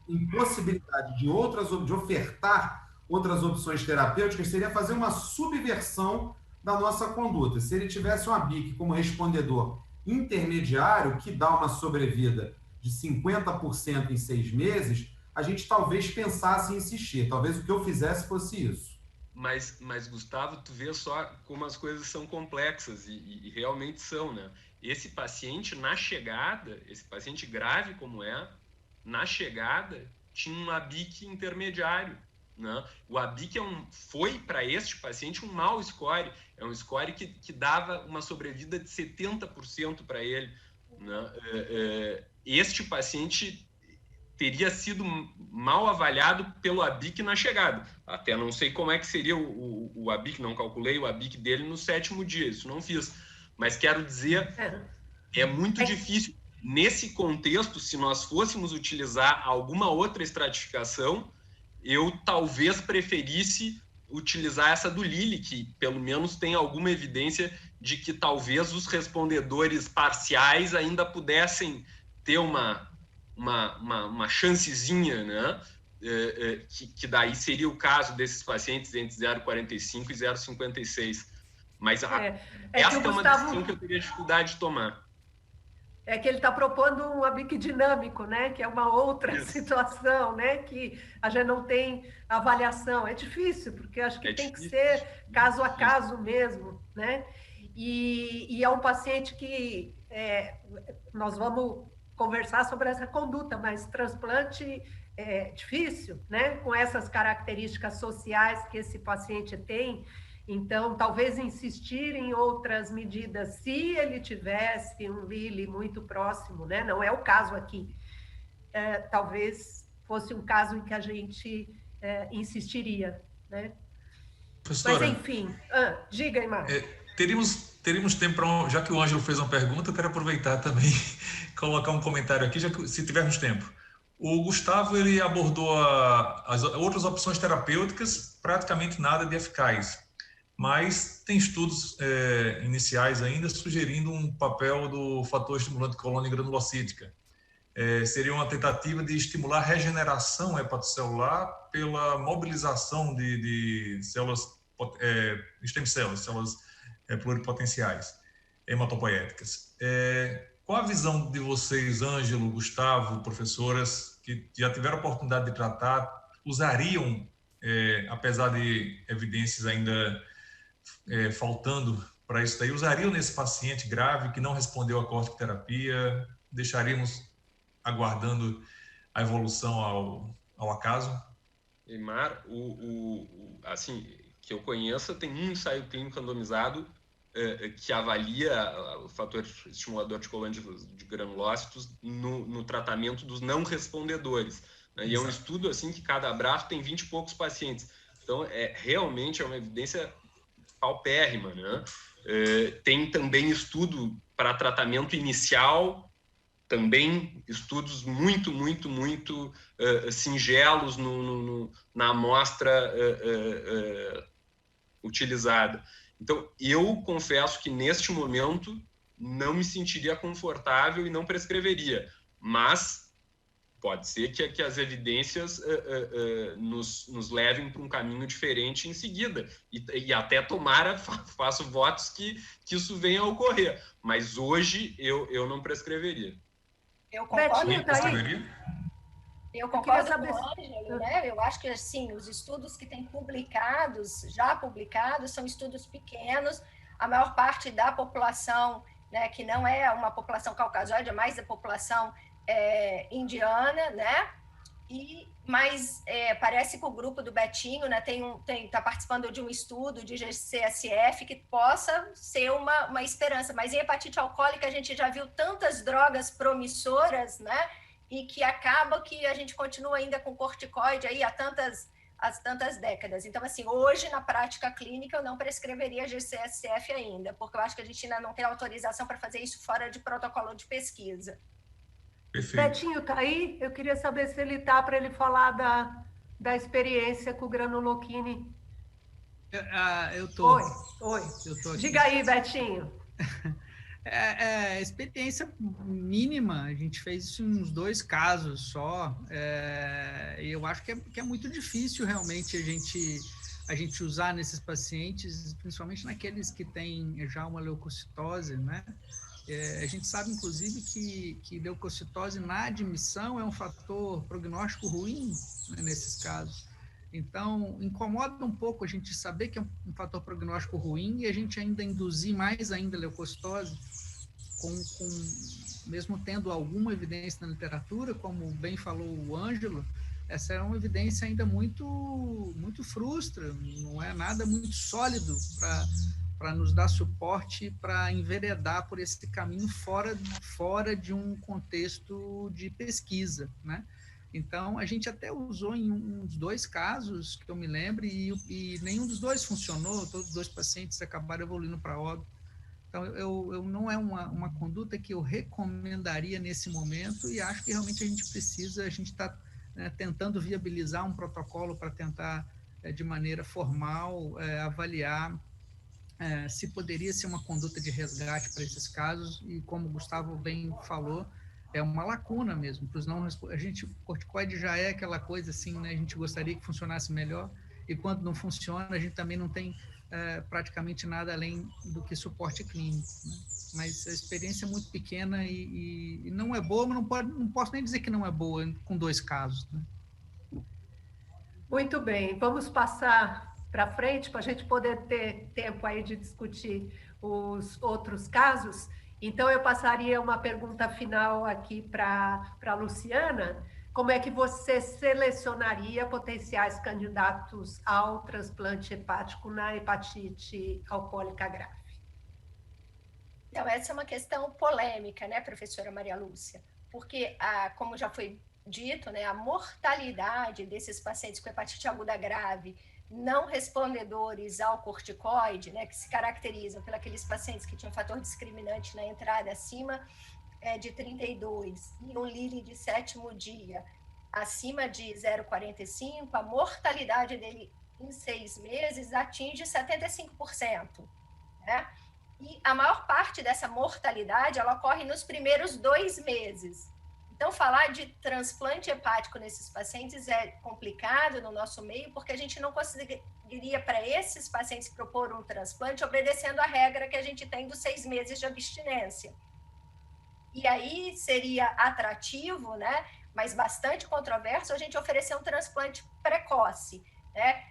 S3: impossibilidade de ofertar outras opções terapêuticas seria fazer uma subversão da nossa conduta. Se ele tivesse um ABIC como respondedor intermediário, que dá uma sobrevida de 50% em 6 meses, a gente talvez pensasse em insistir. Talvez o que eu fizesse fosse isso.
S4: Mas Gustavo, tu vê só como as coisas são complexas e realmente são, né? Esse paciente, na chegada, esse paciente grave como na chegada, tinha um ABIC intermediário, né? O ABIC foi, para este paciente, um mau score. É um score que dava uma sobrevida de 70% para ele, né? Este paciente teria sido mal avaliado pelo ABIC na chegada. Até não sei como é que seria o ABIC, não calculei o ABIC dele no 7º dia, isso não fiz. Mas quero dizer, é muito difícil. Nesse contexto, se nós fôssemos utilizar alguma outra estratificação, eu talvez preferisse utilizar essa do Lilly, que pelo menos tem alguma evidência de que talvez os respondedores parciais ainda pudessem ter uma chancezinha, né? Que daí seria o caso desses pacientes entre 0,45 e 0,56. Mas essa é uma decisão que eu teria dificuldade de tomar.
S2: É que ele está propondo um ABIC dinâmico, né? Que é uma outra situação, né? Que a gente não tem avaliação. É difícil, porque acho que tem que ser caso a caso mesmo, né? E é um paciente que nós vamos conversar sobre essa conduta, mas transplante é difícil, né? Com essas características sociais que esse paciente tem. Então, talvez insistir em outras medidas, se ele tivesse um Lilly muito próximo, né? Não é o caso aqui. Talvez fosse um caso em que a gente insistiria, né?
S5: Professora,
S2: mas, enfim, diga, Aymar.
S5: Teríamos tempo para, já que o Ângelo fez uma pergunta, eu quero aproveitar também, colocar um comentário aqui, já que, se tivermos tempo. O Gustavo, ele abordou as outras opções terapêuticas, praticamente nada de eficaz. Mas tem estudos iniciais ainda sugerindo um papel do fator estimulante colônia granulocítica. Seria uma tentativa de estimular a regeneração hepatocelular pela mobilização de células, stem cells, células pluripotenciais, hematopoéticas. Qual a visão de vocês, Ângelo, Gustavo, professoras, que já tiveram a oportunidade de tratar, usariam, apesar de evidências ainda faltando para isso daí, usariam nesse paciente grave que não respondeu à corticoterapia? Deixaríamos aguardando a evolução ao acaso?
S4: Aymar, assim, que eu conheça, tem um ensaio clínico randomizado que avalia o fator estimulador de colônia de granulócitos no tratamento dos não respondedores, né? E é um estudo assim que cada abraço tem 20 e poucos pacientes. Então, realmente é uma evidência paupérrima, né? Tem também estudo para tratamento inicial, também estudos muito singelos na amostra utilizada. Então, eu confesso que neste momento não me sentiria confortável e não prescreveria, mas pode ser que as evidências nos levem para um caminho diferente em seguida. E até tomara, faço votos que isso venha a ocorrer. Mas hoje eu não prescreveria.
S6: Eu concordo,
S2: Eu
S6: concordo com o Ângelo, né? Eu acho que assim, os estudos que têm já publicados, são estudos pequenos. A maior parte da população, né, que não é uma população caucasóide, é mais a população Indiana, né? Mas parece que o grupo do Betinho, né, tá participando de um estudo de GCSF que possa ser uma esperança. Mas em hepatite alcoólica a gente já viu tantas drogas promissoras, né? E que acaba que a gente continua ainda com corticoide aí há tantas décadas. Então, assim, hoje, na prática clínica, eu não prescreveria GCSF ainda, porque eu acho que a gente ainda não tem autorização para fazer isso fora de protocolo de pesquisa.
S5: Perfeito.
S2: Betinho está aí? Eu queria saber se ele está para ele falar da experiência com o granuloquine.
S1: Eu estou.
S2: Oi.
S1: Eu tô aqui.
S2: Diga aí, Betinho.
S1: Experiência mínima, a gente fez isso em uns 2 casos só, e eu acho que é muito difícil realmente a gente usar nesses pacientes, principalmente naqueles que têm já uma leucocitose, né? A gente sabe, inclusive, que leucocitose na admissão é um fator prognóstico ruim, né, nesses casos. Então, incomoda um pouco a gente saber que é um fator prognóstico ruim e a gente ainda induzir mais ainda a leucocitose, mesmo tendo alguma evidência na literatura, como bem falou o Ângelo, essa é uma evidência ainda muito, muito frustra, não é nada muito sólido para nos dar suporte para enveredar por esse caminho fora de um contexto de pesquisa, né? Então, a gente até usou em uns 2 casos, que eu me lembro, e nenhum dos 2 funcionou, todos os 2 pacientes acabaram evoluindo para óbito. Então, eu não é uma conduta que eu recomendaria nesse momento, e acho que realmente a gente está, né, tentando viabilizar um protocolo para tentar, de maneira formal, avaliar se poderia ser uma conduta de resgate para esses casos, e como o Gustavo bem falou, é uma lacuna mesmo, pois não, corticoide já é aquela coisa assim, né, a gente gostaria que funcionasse melhor, e quando não funciona, a gente também não tem praticamente nada além do que suporte clínico, né? Mas a experiência é muito pequena e não é boa, mas não posso nem dizer que não é boa com 2 casos, né?
S2: Muito bem, vamos passar para frente para a gente poder ter tempo aí de discutir os outros casos. Então, eu passaria uma pergunta final aqui para a Luciana. Como é que você selecionaria potenciais candidatos ao transplante hepático na hepatite alcoólica grave?
S6: Então, essa é uma questão polêmica, né, professora Maria Lúcia? Porque, como já foi dito, né, a mortalidade desses pacientes com hepatite aguda grave não respondedores ao corticoide, né, que se caracterizam por aqueles pacientes que tinham fator discriminante na entrada acima de 32 e um Lille de 7º dia acima de 0,45, a mortalidade dele em 6 meses atinge 75%, né? E a maior parte dessa mortalidade, ela ocorre nos primeiros 2 meses. Então, falar de transplante hepático nesses pacientes é complicado no nosso meio, porque a gente não conseguiria, para esses pacientes, propor um transplante obedecendo a regra que a gente tem dos 6 meses de abstinência. E aí seria atrativo, né, mas bastante controverso, a gente oferecer um transplante precoce, né,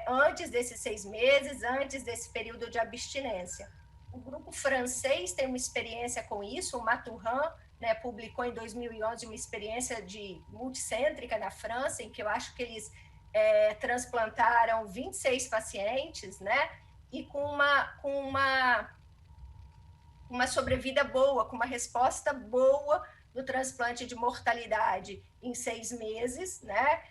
S6: antes desses 6 meses, antes desse período de abstinência. O grupo francês tem uma experiência com isso, o Mathurin, né, publicou em 2011 uma experiência multicêntrica na França, em que eu acho que eles transplantaram 26 pacientes, né, e com uma sobrevida boa, com uma resposta boa no transplante de mortalidade em 6 meses, né,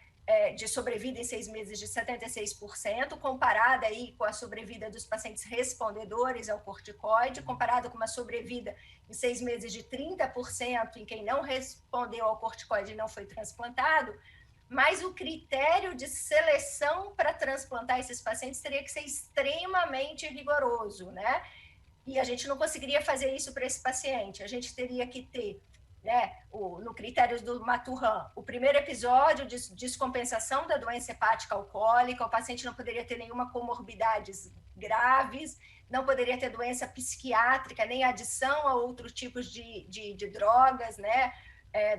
S6: de sobrevida em 6 meses de 76%, comparada aí com a sobrevida dos pacientes respondedores ao corticoide, comparado com uma sobrevida em 6 meses de 30% em quem não respondeu ao corticoide e não foi transplantado, mas o critério de seleção para transplantar esses pacientes teria que ser extremamente rigoroso, né? E a gente não conseguiria fazer isso para esse paciente, a gente teria que ter, né, no critérios do Mathurin, o primeiro episódio de descompensação da doença hepática alcoólica, o paciente não poderia ter nenhuma comorbidades graves, não poderia ter doença psiquiátrica, nem adição a outros tipos de drogas, né,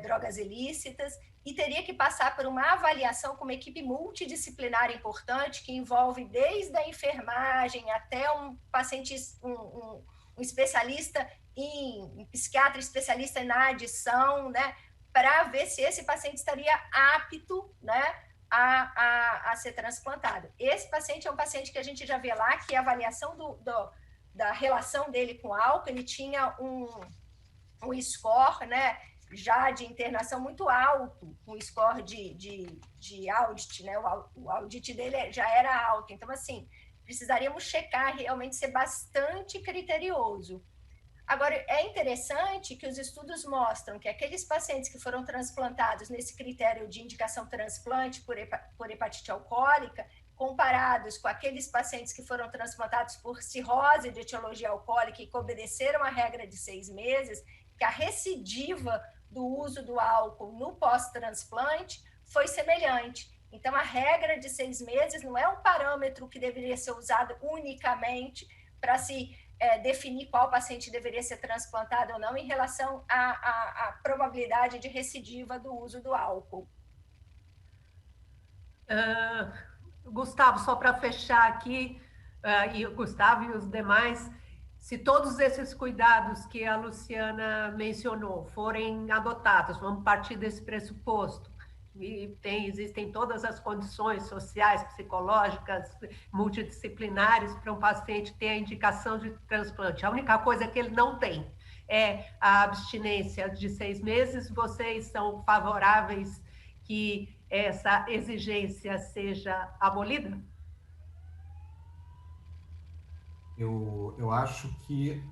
S6: drogas ilícitas, e teria que passar por uma avaliação com uma equipe multidisciplinar importante, que envolve desde a enfermagem até um paciente, um especialista um psiquiatra especialista na adição, né, para ver se esse paciente estaria apto, né, a ser transplantado. Esse paciente é um paciente que a gente já vê lá, que a avaliação da relação dele com álcool, ele tinha um score, né, já de internação muito alto, um score de audit, né, o audit dele já era alto. Então, assim, precisaríamos checar, realmente ser bastante criterioso. Agora, é interessante que os estudos mostram que aqueles pacientes que foram transplantados nesse critério de indicação transplante por hepatite alcoólica, comparados com aqueles pacientes que foram transplantados por cirrose de etiologia alcoólica e que obedeceram à regra de 6 meses, que a recidiva do uso do álcool no pós-transplante foi semelhante. Então, a regra de 6 meses não é um parâmetro que deveria ser usado unicamente para se definir qual paciente deveria ser transplantado ou não em relação à probabilidade de recidiva do uso do álcool.
S2: Gustavo, só para fechar aqui, e o Gustavo e os demais, se todos esses cuidados que a Luciana mencionou forem adotados, vamos partir desse pressuposto, e existem todas as condições sociais, psicológicas, multidisciplinares para um paciente ter a indicação de transplante. A única coisa que ele não tem é a abstinência de 6 meses. Vocês são favoráveis que essa exigência seja abolida?
S3: Eu acho que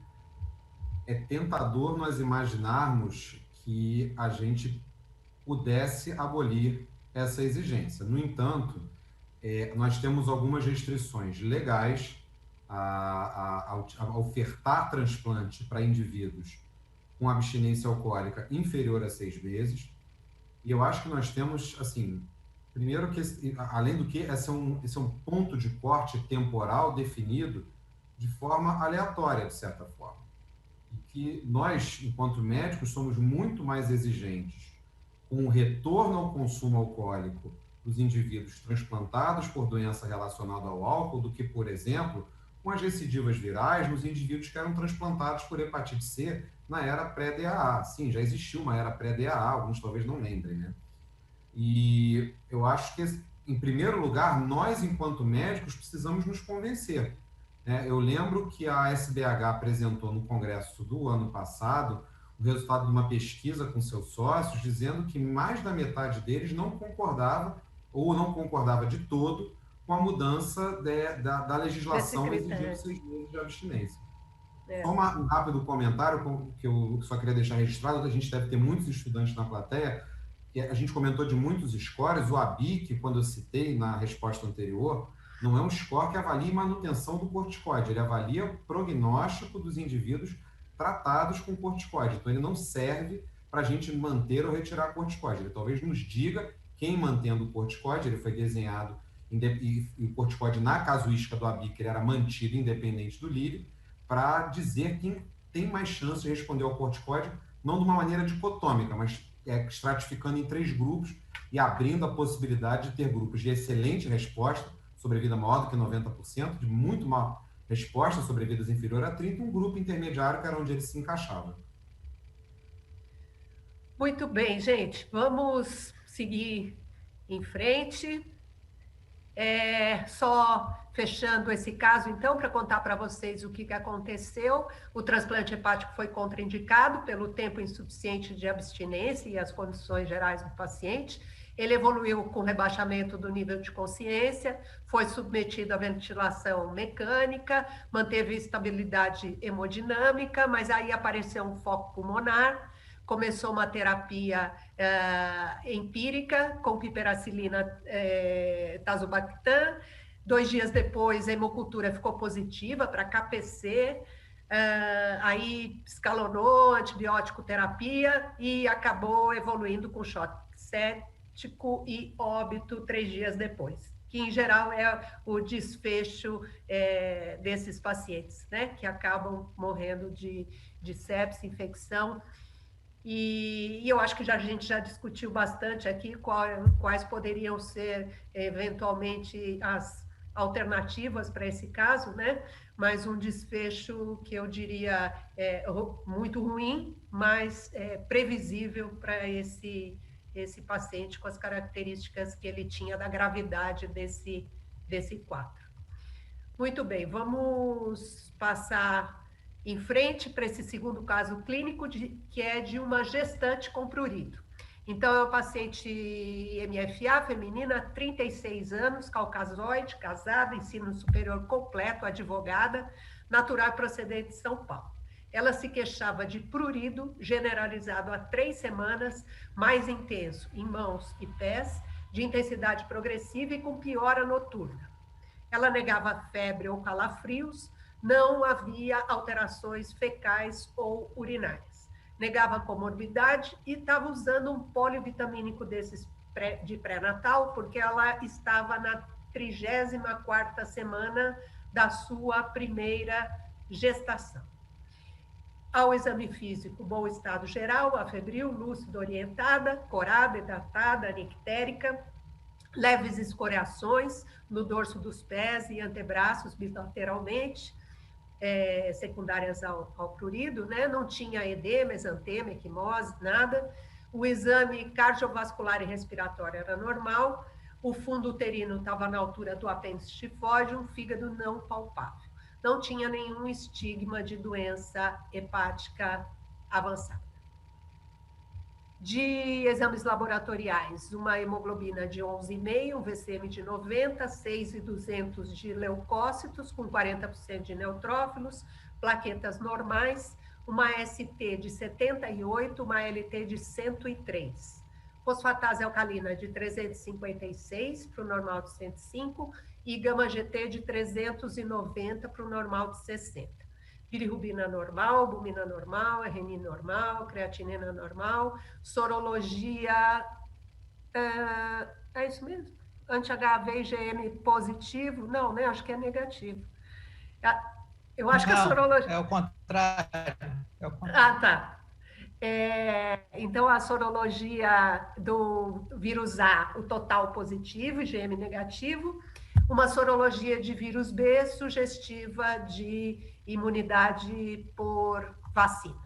S3: é tentador nós imaginarmos que a gente pudesse abolir essa exigência. No entanto, nós temos algumas restrições legais a ofertar transplante para indivíduos com abstinência alcoólica inferior a 6 meses. E eu acho que nós temos, assim, primeiro que, além do que, esse é um ponto de corte temporal definido de forma aleatória, de certa forma. E que nós, enquanto médicos, somos muito mais exigentes com o retorno ao consumo alcoólico dos indivíduos transplantados por doença relacionada ao álcool do que, por exemplo, com as recidivas virais nos indivíduos que eram transplantados por hepatite C na era pré-DAA. Sim, já existiu uma era pré-DAA, alguns talvez não lembrem, né? E eu acho que, em primeiro lugar, nós, enquanto médicos, precisamos nos convencer. Eu lembro que a SBH apresentou no congresso do ano passado o resultado de uma pesquisa com seus sócios, dizendo que mais da metade deles não concordava, ou não concordava de todo, com a mudança da legislação exigindo 6 meses de abstinência. Só um rápido comentário que eu só queria deixar registrado, a gente deve ter muitos estudantes na plateia, que a gente comentou de muitos scores, o ABIC, quando eu citei na resposta anterior, não é um score que avalia manutenção do corticoide, ele avalia o prognóstico dos indivíduos tratados com corticoide. Então, ele não serve para a gente manter ou retirar corticoide. Ele talvez nos diga quem mantendo o corticoide, ele foi desenhado, e o corticoide na casuística do ABIC ele era mantido independente do LIRI, para dizer quem tem mais chance de responder ao corticoide, não de uma maneira dicotômica, mas estratificando em 3 grupos e abrindo a possibilidade de ter grupos de excelente resposta, sobrevida maior do que 90%, de muito má resposta, sobrevidas inferior a 30%, um grupo intermediário que era onde ele se encaixava.
S2: Muito bem, gente. Vamos seguir em frente. Só fechando esse caso, então, para contar para vocês o que aconteceu. O transplante hepático foi contraindicado pelo tempo insuficiente de abstinência e as condições gerais do paciente. Ele evoluiu com rebaixamento do nível de consciência, foi submetido à ventilação mecânica, manteve estabilidade hemodinâmica, mas aí apareceu um foco pulmonar, começou uma terapia empírica com piperacilina tazobactam. 2 dias depois, a hemocultura ficou positiva para KPC, aí escalonou antibiótico terapia e acabou evoluindo com choque séptico e óbito 3 dias depois, que em geral é o desfecho desses pacientes, né, que acabam morrendo de sepse, infecção. E eu acho que a gente já discutiu bastante aqui quais poderiam ser, eventualmente, as alternativas para esse caso, né? mas um desfecho que eu diria muito ruim, mas previsível para esse paciente com as características que ele tinha da gravidade desse quadro. Muito bem, vamos passar em frente para esse segundo caso clínico, que é de uma gestante com prurido. Então, é uma paciente MFA, feminina, 36 anos, caucasoide, casada, ensino superior completo, advogada, natural e procedente de São Paulo. Ela se queixava de prurido generalizado há 3 semanas, mais intenso em mãos e pés, de intensidade progressiva e com piora noturna. Ela negava febre ou calafrios, não havia alterações fecais ou urinárias. Negava comorbidade e estava usando um polivitamínico desses de pré-natal, porque ela estava na 34ª semana da sua primeira gestação. Ao exame físico, bom estado geral, afebril, lúcida, orientada, corada, hidratada, anictérica, leves escoriações no dorso dos pés e antebraços bilateralmente, secundárias ao prurido, né? Não tinha edema, exantema, equimose, nada. O exame cardiovascular e respiratório era normal, o fundo uterino estava na altura do apêndice tifóide, um fígado não palpável. Não tinha nenhum estigma de doença hepática avançada. De exames laboratoriais, uma hemoglobina de 11,5, um VCM de 90, 6.200 de leucócitos, com 40% de neutrófilos, plaquetas normais, uma ST de 78, uma LT de 103. Fosfatase alcalina de 356 para o normal de 105 e gama-GT de 390 para o normal de 60. Bilirrubina normal, albumina normal, RNI normal, creatinina normal, sorologia, é isso mesmo? Anti-HIV e IgM positivo? Não, né? Acho que é negativo. Eu acho que a sorologia...
S1: É o contrário.
S2: Ah, tá. Então, a sorologia do vírus A, o total positivo, IgM negativo, uma sorologia de vírus B sugestiva de imunidade por vacina.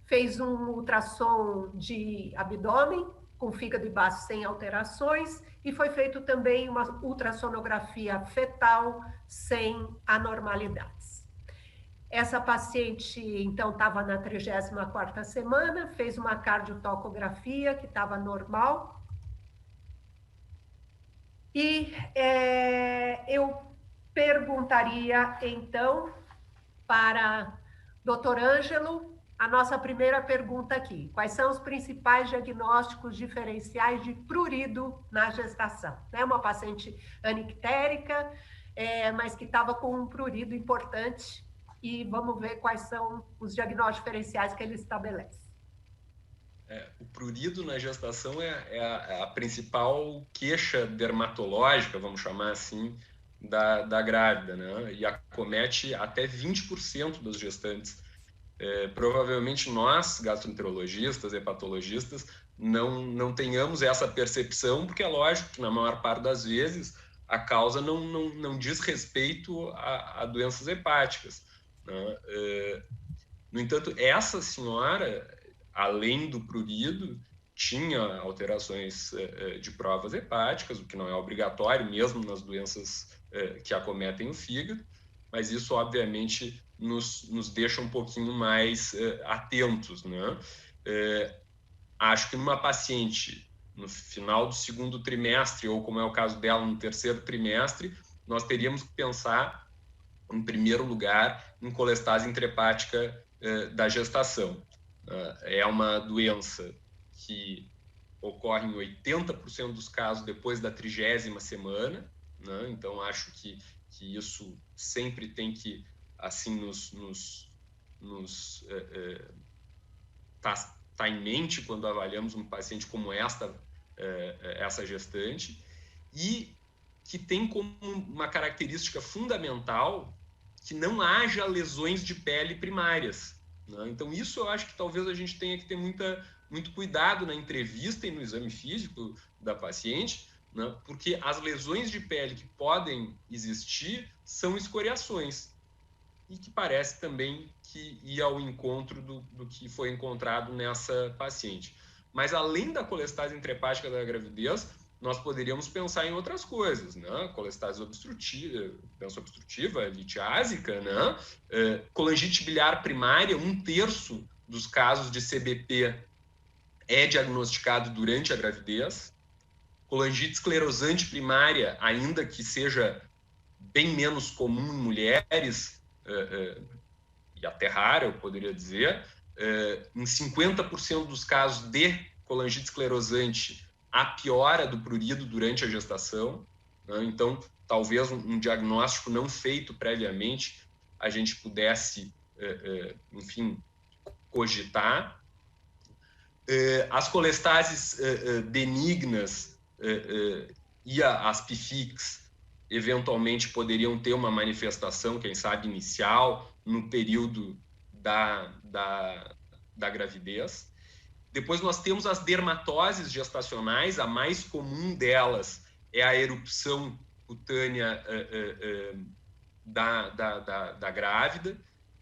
S2: Fez um ultrassom de abdômen, com fígado e baço sem alterações, e foi feito também uma ultrassonografia fetal sem anormalidades. Essa paciente, então, estava na 34ª semana, fez uma cardiotocografia, que estava normal. E eu perguntaria, então, para Dr. Ângelo, a nossa primeira pergunta aqui. Quais são os principais diagnósticos diferenciais de prurido na gestação? É uma paciente anictérica, mas que estava com um prurido importante, e vamos ver quais são os diagnósticos diferenciais que ele estabelece.
S4: O prurido na gestação é a principal queixa dermatológica, vamos chamar assim, da grávida, né? E acomete até 20% dos gestantes. Provavelmente nós, gastroenterologistas, hepatologistas, não tenhamos essa percepção, porque é lógico que na maior parte das vezes a causa não diz respeito a doenças hepáticas, né? No entanto, essa senhora, além do prurido, tinha alterações de provas hepáticas, o que não é obrigatório, mesmo nas doenças que acometem o fígado, mas isso, obviamente, nos deixa um pouquinho mais atentos, né? Acho que numa paciente, no final do 2º trimestre, ou como é o caso dela, no 3º trimestre, nós teríamos que pensar, em primeiro lugar, em colestase intrahepática da gestação. É uma doença que ocorre em 80% dos casos depois da 30ª semana, né? Então acho que isso sempre tem que, assim, tá em mente quando avaliamos um paciente como essa gestante, e que tem como uma característica fundamental que não haja lesões de pele primárias, né? Então isso eu acho que talvez a gente tenha que ter muito cuidado na entrevista e no exame físico da paciente, né? Porque as lesões de pele que podem existir são escoriações, e que parece também que ia ao encontro do que foi encontrado nessa paciente. Mas, além da colestase intrahepática da gravidez, nós poderíamos pensar em outras coisas, né? Colestase obstrutiva, doença obstrutiva, litiásica, né? Colangite biliar primária, 1/3 dos casos de CBP é diagnosticado durante a gravidez. Colangite esclerosante primária, ainda que seja bem menos comum em mulheres, e até rara, eu poderia dizer, em 50% dos casos de colangite esclerosante, a piora do prurido durante a gestação, né? Então, talvez um diagnóstico não feito previamente, a gente pudesse, enfim, cogitar. As colestases benignas e as PFICs, eventualmente, poderiam ter uma manifestação, quem sabe, inicial, no período da gravidez. Depois nós temos as dermatoses gestacionais, a mais comum delas é a erupção cutânea da grávida,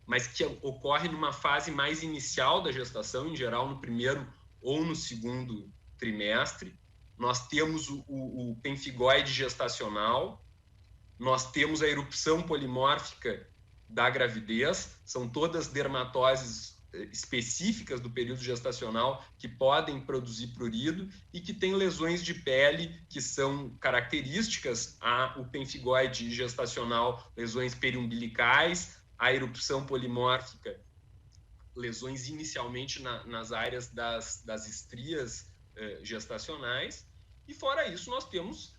S4: mas que ocorre numa fase mais inicial da gestação, em geral no primeiro ou no segundo trimestre. Nós temos o pemfigoide gestacional, nós temos a erupção polimórfica da gravidez, são todas dermatoses específicas do período gestacional que podem produzir prurido e que têm lesões de pele que são características ao pemfigoide gestacional, lesões periumbilicais, a erupção polimórfica, lesões inicialmente nas áreas das estrias gestacionais, e fora isso nós temos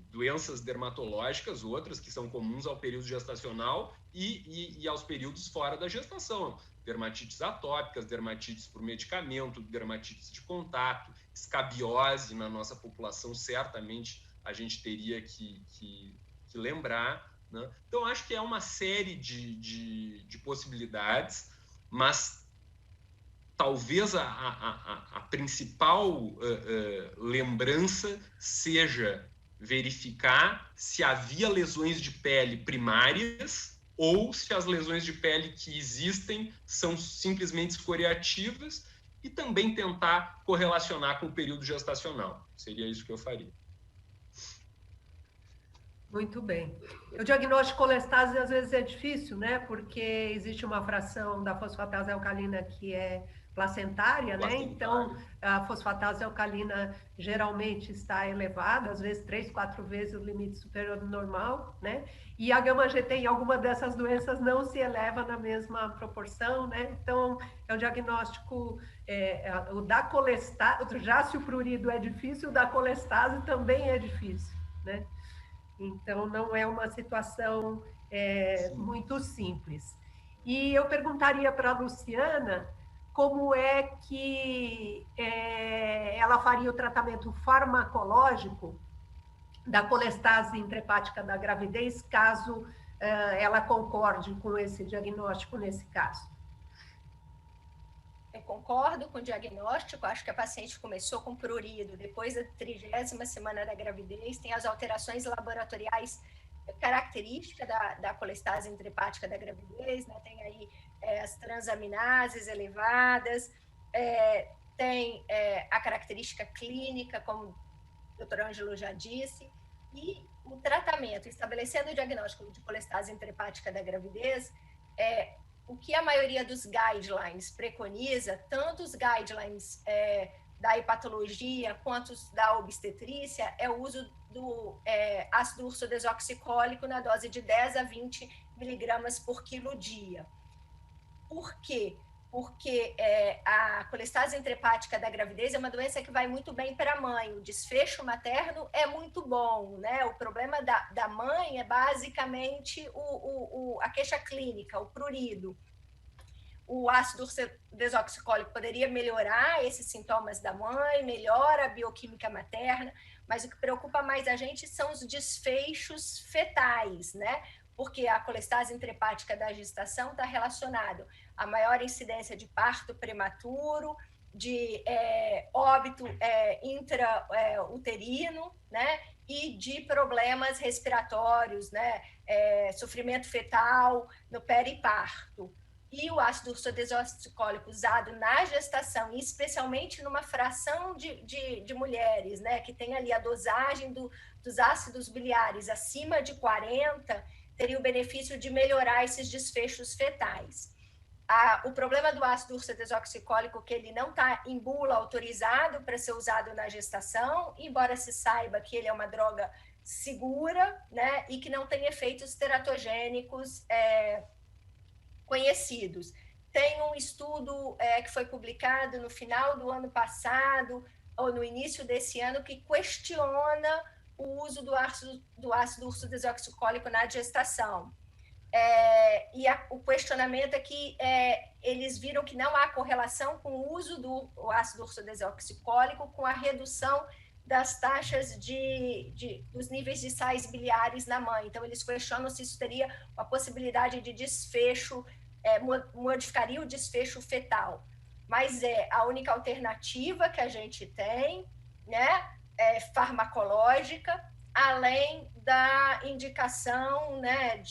S4: doenças dermatológicas, outras que são comuns ao período gestacional e aos períodos fora da gestação. Dermatites atópicas, dermatites por medicamento, dermatites de contato, escabiose na nossa população, certamente a gente teria que lembrar, né? Então, acho que é uma série de possibilidades, mas talvez a principal lembrança seja verificar se havia lesões de pele primárias ou se as lesões de pele que existem são simplesmente escoriativas, e também tentar correlacionar com o período gestacional. Seria isso que eu faria.
S2: Muito bem. O diagnóstico de colestase às vezes é difícil, né? Porque existe uma fração da fosfatase alcalina que é placentária, né? Então, a fosfatase alcalina geralmente está elevada, às vezes 3, 4 vezes o limite superior do normal, né? E a gama-GT em alguma dessas doenças não se eleva na mesma proporção, né? Então, é um diagnóstico, o da colestase, já se o prurido é difícil, o da colestase também é difícil, né? Então, não é uma situação muito simples. E eu perguntaria para a Luciana como é que ela faria o tratamento farmacológico da colestase intrahepática da gravidez, caso ela concorde com esse diagnóstico nesse caso.
S6: Eu concordo com o diagnóstico, acho que a paciente começou com prurido, depois da 30ª semana da gravidez, tem as alterações laboratoriais características da colestase intrahepática da gravidez, né? Tem aí as transaminases elevadas, tem a característica clínica, como o doutor Ângelo já disse, e o tratamento, estabelecendo o diagnóstico de colestase intrahepática da gravidez, o que a maioria dos guidelines preconiza, tanto os guidelines da hepatologia quanto os da obstetrícia, é o uso do ácido ursodesoxicólico na dose de 10 a 20 miligramas por quilo dia. Por quê? Porque a colestase intrahepática da gravidez é uma doença que vai muito bem para a mãe, o desfecho materno é muito bom, né? O problema da mãe é basicamente a queixa clínica, o prurido. O ácido ursodesoxicólico poderia melhorar esses sintomas da mãe, melhora a bioquímica materna, mas o que preocupa mais a gente são os desfechos fetais, né? Porque a colestase intrahepática da gestação está relacionado a maior incidência de parto prematuro, de óbito intrauterino, né? e de problemas respiratórios, né? Sofrimento fetal no periparto. E o ácido ursodesoxicólico usado na gestação, especialmente numa fração de mulheres, né, que tem ali a dosagem dos ácidos biliares acima de 40, teria o benefício de melhorar esses desfechos fetais. O problema do ácido ursodesoxicólico é que ele não está em bula autorizado para ser usado na gestação, embora se saiba que ele é uma droga segura, né, e que não tem efeitos teratogênicos conhecidos. Tem um estudo que foi publicado no final do ano passado, ou no início desse ano, que questiona o uso do ácido ursodesoxicólico na gestação. O questionamento é que eles viram que não há correlação com o uso do ácido ursodesoxicólico com a redução das taxas dos níveis de sais biliares na mãe. Então, eles questionam se isso teria uma possibilidade de desfecho, modificaria o desfecho fetal. Mas é a única alternativa que a gente tem, né, farmacológica, além da indicação, né,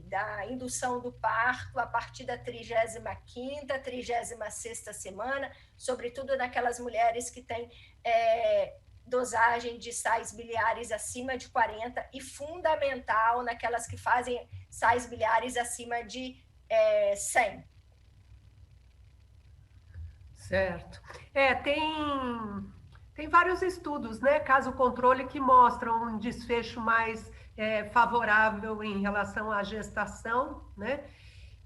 S6: da indução do parto a partir da 35ª, 36ª semana, sobretudo naquelas mulheres que têm dosagem de sais biliares acima de 40 e fundamental naquelas que fazem sais biliares acima de 100.
S2: Certo. Tem vários estudos, né, caso controle, que mostram um desfecho mais favorável em relação à gestação, né,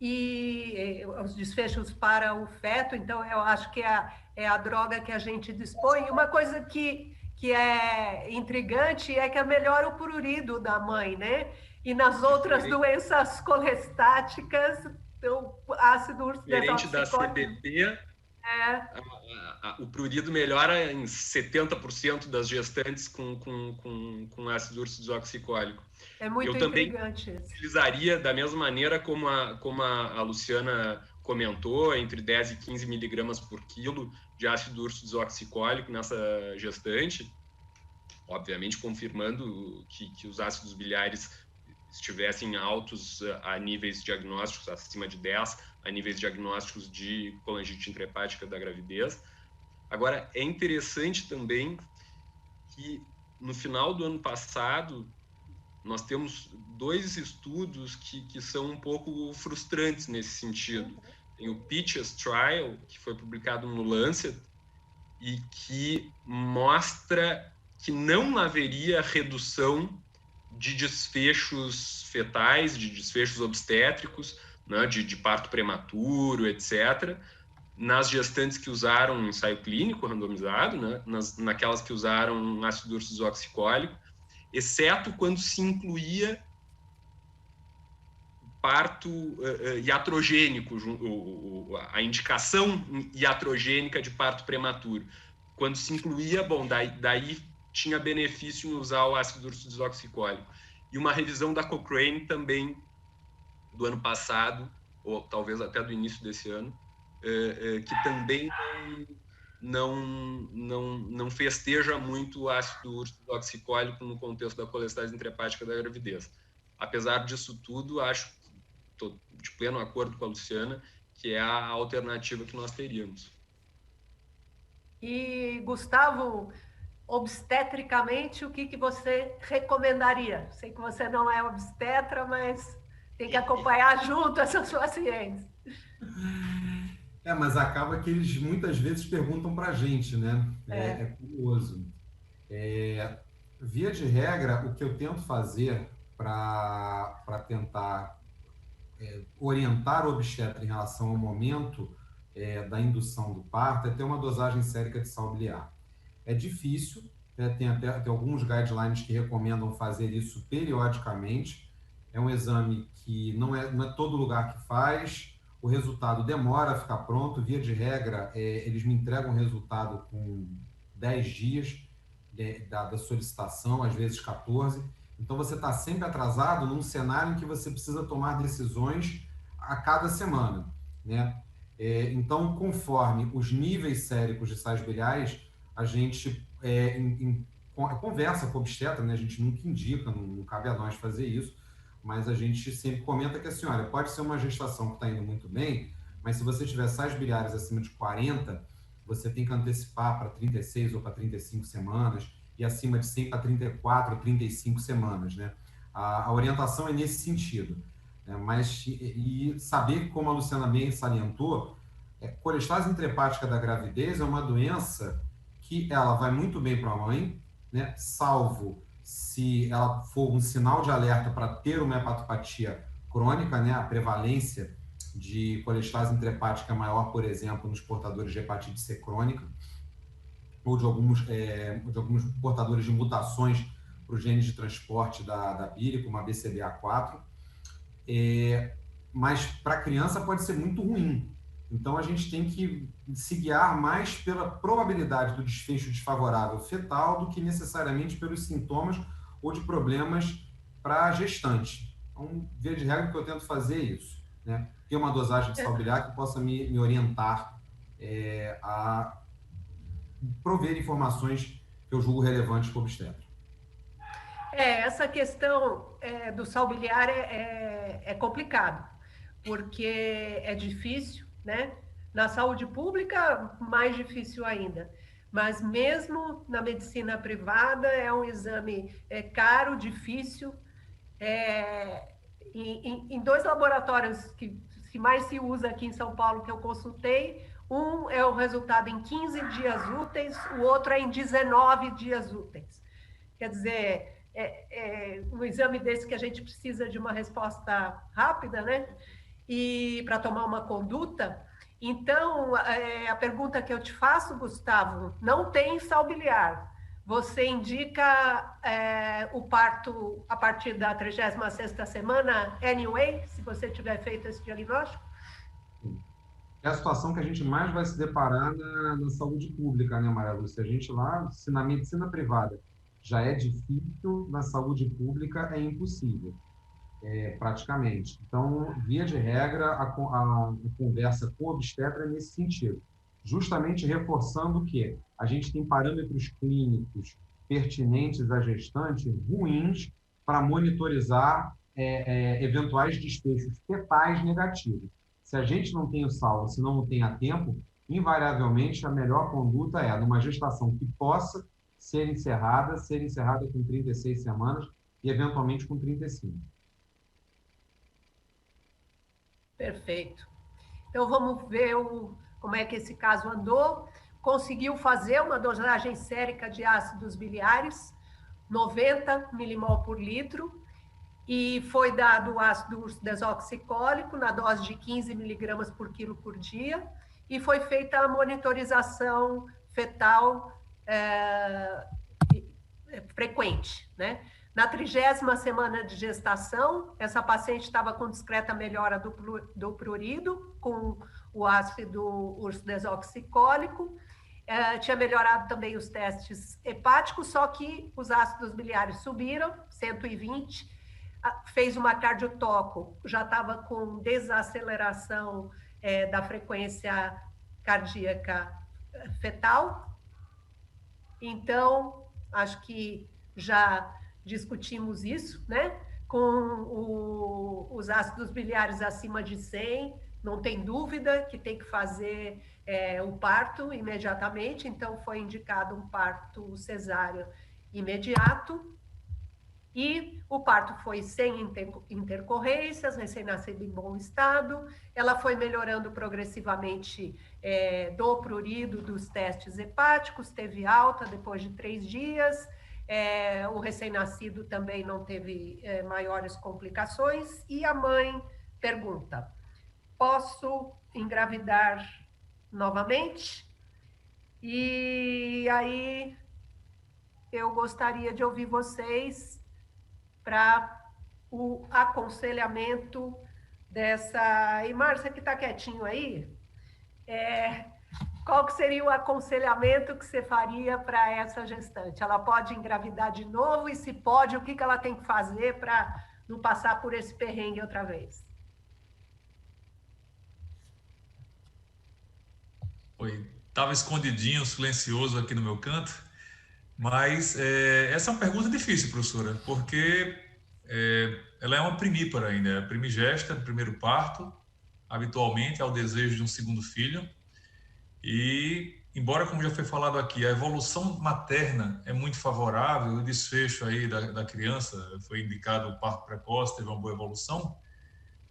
S2: e os desfechos para o feto. Então, eu acho que é a droga que a gente dispõe. Uma coisa que é intrigante é que melhora o prurido da mãe, né, e nas outras doenças colestáticas, o ácido ursodesoxicólico...
S4: Diferente da CBT... o prurido melhora em 70% das gestantes com ácido ursodesoxicólico.
S2: É muito intrigante.
S4: Eu também utilizaria da mesma maneira como a Luciana comentou, entre 10 e 15 miligramas por quilo de ácido ursodesoxicólico nessa gestante, obviamente confirmando que os ácidos biliares estivessem altos a níveis diagnósticos, acima de 10, a níveis diagnósticos de colangite intrahepática da gravidez. Agora, é interessante também que, no final do ano passado, nós temos 2 estudos que são um pouco frustrantes nesse sentido. Tem o Peaches Trial, que foi publicado no Lancet, e que mostra que não haveria redução de desfechos fetais, de desfechos obstétricos, né, de parto prematuro, etc., nas gestantes que usaram um ensaio clínico randomizado, né, naquelas que usaram ácido ursodesoxicólico, exceto quando se incluía parto iatrogênico, a indicação iatrogênica de parto prematuro. Quando se incluía, bom, daí tinha benefício em usar o ácido ursodesoxicólico. E uma revisão da Cochrane também do ano passado, ou talvez até do início desse ano, que também não festeja muito o ácido ursodeoxicólico no contexto da colestase intrahepática da gravidez. Apesar disso tudo, estou de pleno acordo com a Luciana, que é a alternativa que nós teríamos.
S2: E, Gustavo, obstetricamente, o que você recomendaria? Sei que você não é obstetra, mas tem que acompanhar junto essas pacientes.
S3: Mas acaba que eles muitas vezes perguntam para a gente, né? É curioso. Via de regra, o que eu tento fazer para tentar orientar o obstetra em relação ao momento da indução do parto é ter uma dosagem sérica de sal biliar. É difícil, tem alguns guidelines que recomendam fazer isso periodicamente. É um exame que não é todo lugar que faz, o resultado demora a ficar pronto. Via de regra, eles me entregam o resultado com 10 dias da solicitação, às vezes 14. Então, você está sempre atrasado num cenário em que você precisa tomar decisões a cada semana, né? Então, conforme os níveis séricos de sais biliares, a gente conversa com o obstetra, né? A gente nunca indica, não cabe a nós fazer isso, mas a gente sempre comenta que assim, olha, pode ser uma gestação que está indo muito bem, mas se você tiver sais biliares acima de 40, você tem que antecipar para 36 ou para 35 semanas, e acima de 100 para 34 ou 35 semanas, né? A orientação é nesse sentido, né? Mas, e saber, como a Luciana bem salientou, colestase intrahepática da gravidez é uma doença que ela vai muito bem para a mãe, né? Salvo se ela for um sinal de alerta para ter uma hepatopatia crônica, né? A prevalência de colestase intrahepática é maior, por exemplo, nos portadores de hepatite C crônica, ou de alguns portadores de mutações para os genes de transporte da bile, como a BCBA4. Mas para a criança pode ser muito ruim. Então, a gente tem que se guiar mais pela probabilidade do desfecho desfavorável fetal do que necessariamente pelos sintomas ou de problemas para a gestante. Então, via de regra, que eu tento fazer isso, né? Ter uma dosagem de sal biliar que possa me orientar a prover informações que eu julgo relevantes para o obstetra.
S2: Essa questão do sal biliar é complicado, porque é difícil, né? Na saúde pública, mais difícil ainda. Mas mesmo na medicina privada, é um exame caro, difícil. Em 2 laboratórios que mais se usa aqui em São Paulo, que eu consultei, um é o resultado em 15 dias úteis, o outro é em 19 dias úteis. Quer dizer, um exame desse que a gente precisa de uma resposta rápida, né? E para tomar uma conduta. Então, a pergunta que eu te faço, Gustavo, não tem sal biliar. Você indica o parto a partir da 36ª semana, anyway, se você tiver feito esse diagnóstico?
S3: É a situação que a gente mais vai se deparar na saúde pública, né, Maria Lúcia? A gente lá, se na medicina privada já é difícil, na saúde pública é impossível, praticamente. Então, via de regra, a conversa com o obstetra é nesse sentido, justamente reforçando que a gente tem parâmetros clínicos pertinentes à gestante ruins para monitorizar eventuais desfechos fetais negativos. Se a gente não tem o sal, se não tem a tempo, invariavelmente a melhor conduta é, numa gestação que possa ser encerrada com 36 semanas e eventualmente com 35.
S2: Perfeito. Então vamos ver como é que esse caso andou. Conseguiu fazer uma dosagem sérica de ácidos biliares, 90 milimol por litro, e foi dado o ácido desoxicólico na dose de 15 miligramas por quilo por dia, e foi feita a monitorização fetal frequente, né? Na 30ª semana de gestação, essa paciente estava com discreta melhora do prurido, com o ácido ursodesoxicólico, tinha melhorado também os testes hepáticos, só que os ácidos biliares subiram, 120, fez uma cardiotoco, já estava com desaceleração da frequência cardíaca fetal. Então, acho que já discutimos isso, né? Com os ácidos biliares acima de 100, não tem dúvida que tem que fazer o parto imediatamente, então foi indicado um parto cesáreo imediato. E o parto foi sem intercorrências, recém-nascido em bom estado. Ela foi melhorando progressivamente do prurido, dos testes hepáticos, teve alta depois de 3 dias. O recém-nascido também não teve maiores complicações. E a mãe pergunta: posso engravidar novamente? E aí eu gostaria de ouvir vocês para o aconselhamento dessa... E Márcia, que está quietinho aí, qual que seria o aconselhamento que você faria para essa gestante? Ela pode engravidar de novo? E se pode, o que ela tem que fazer para não passar por esse perrengue outra vez?
S5: Oi, estava escondidinho, silencioso aqui no meu canto, Mas essa é uma pergunta difícil, professora, porque ela é uma primípara ainda, é a primigesta do primeiro parto, habitualmente é o desejo de um segundo filho. E, embora, como já foi falado aqui, a evolução materna é muito favorável, o desfecho aí da criança, foi indicado o parto precoce, teve uma boa evolução,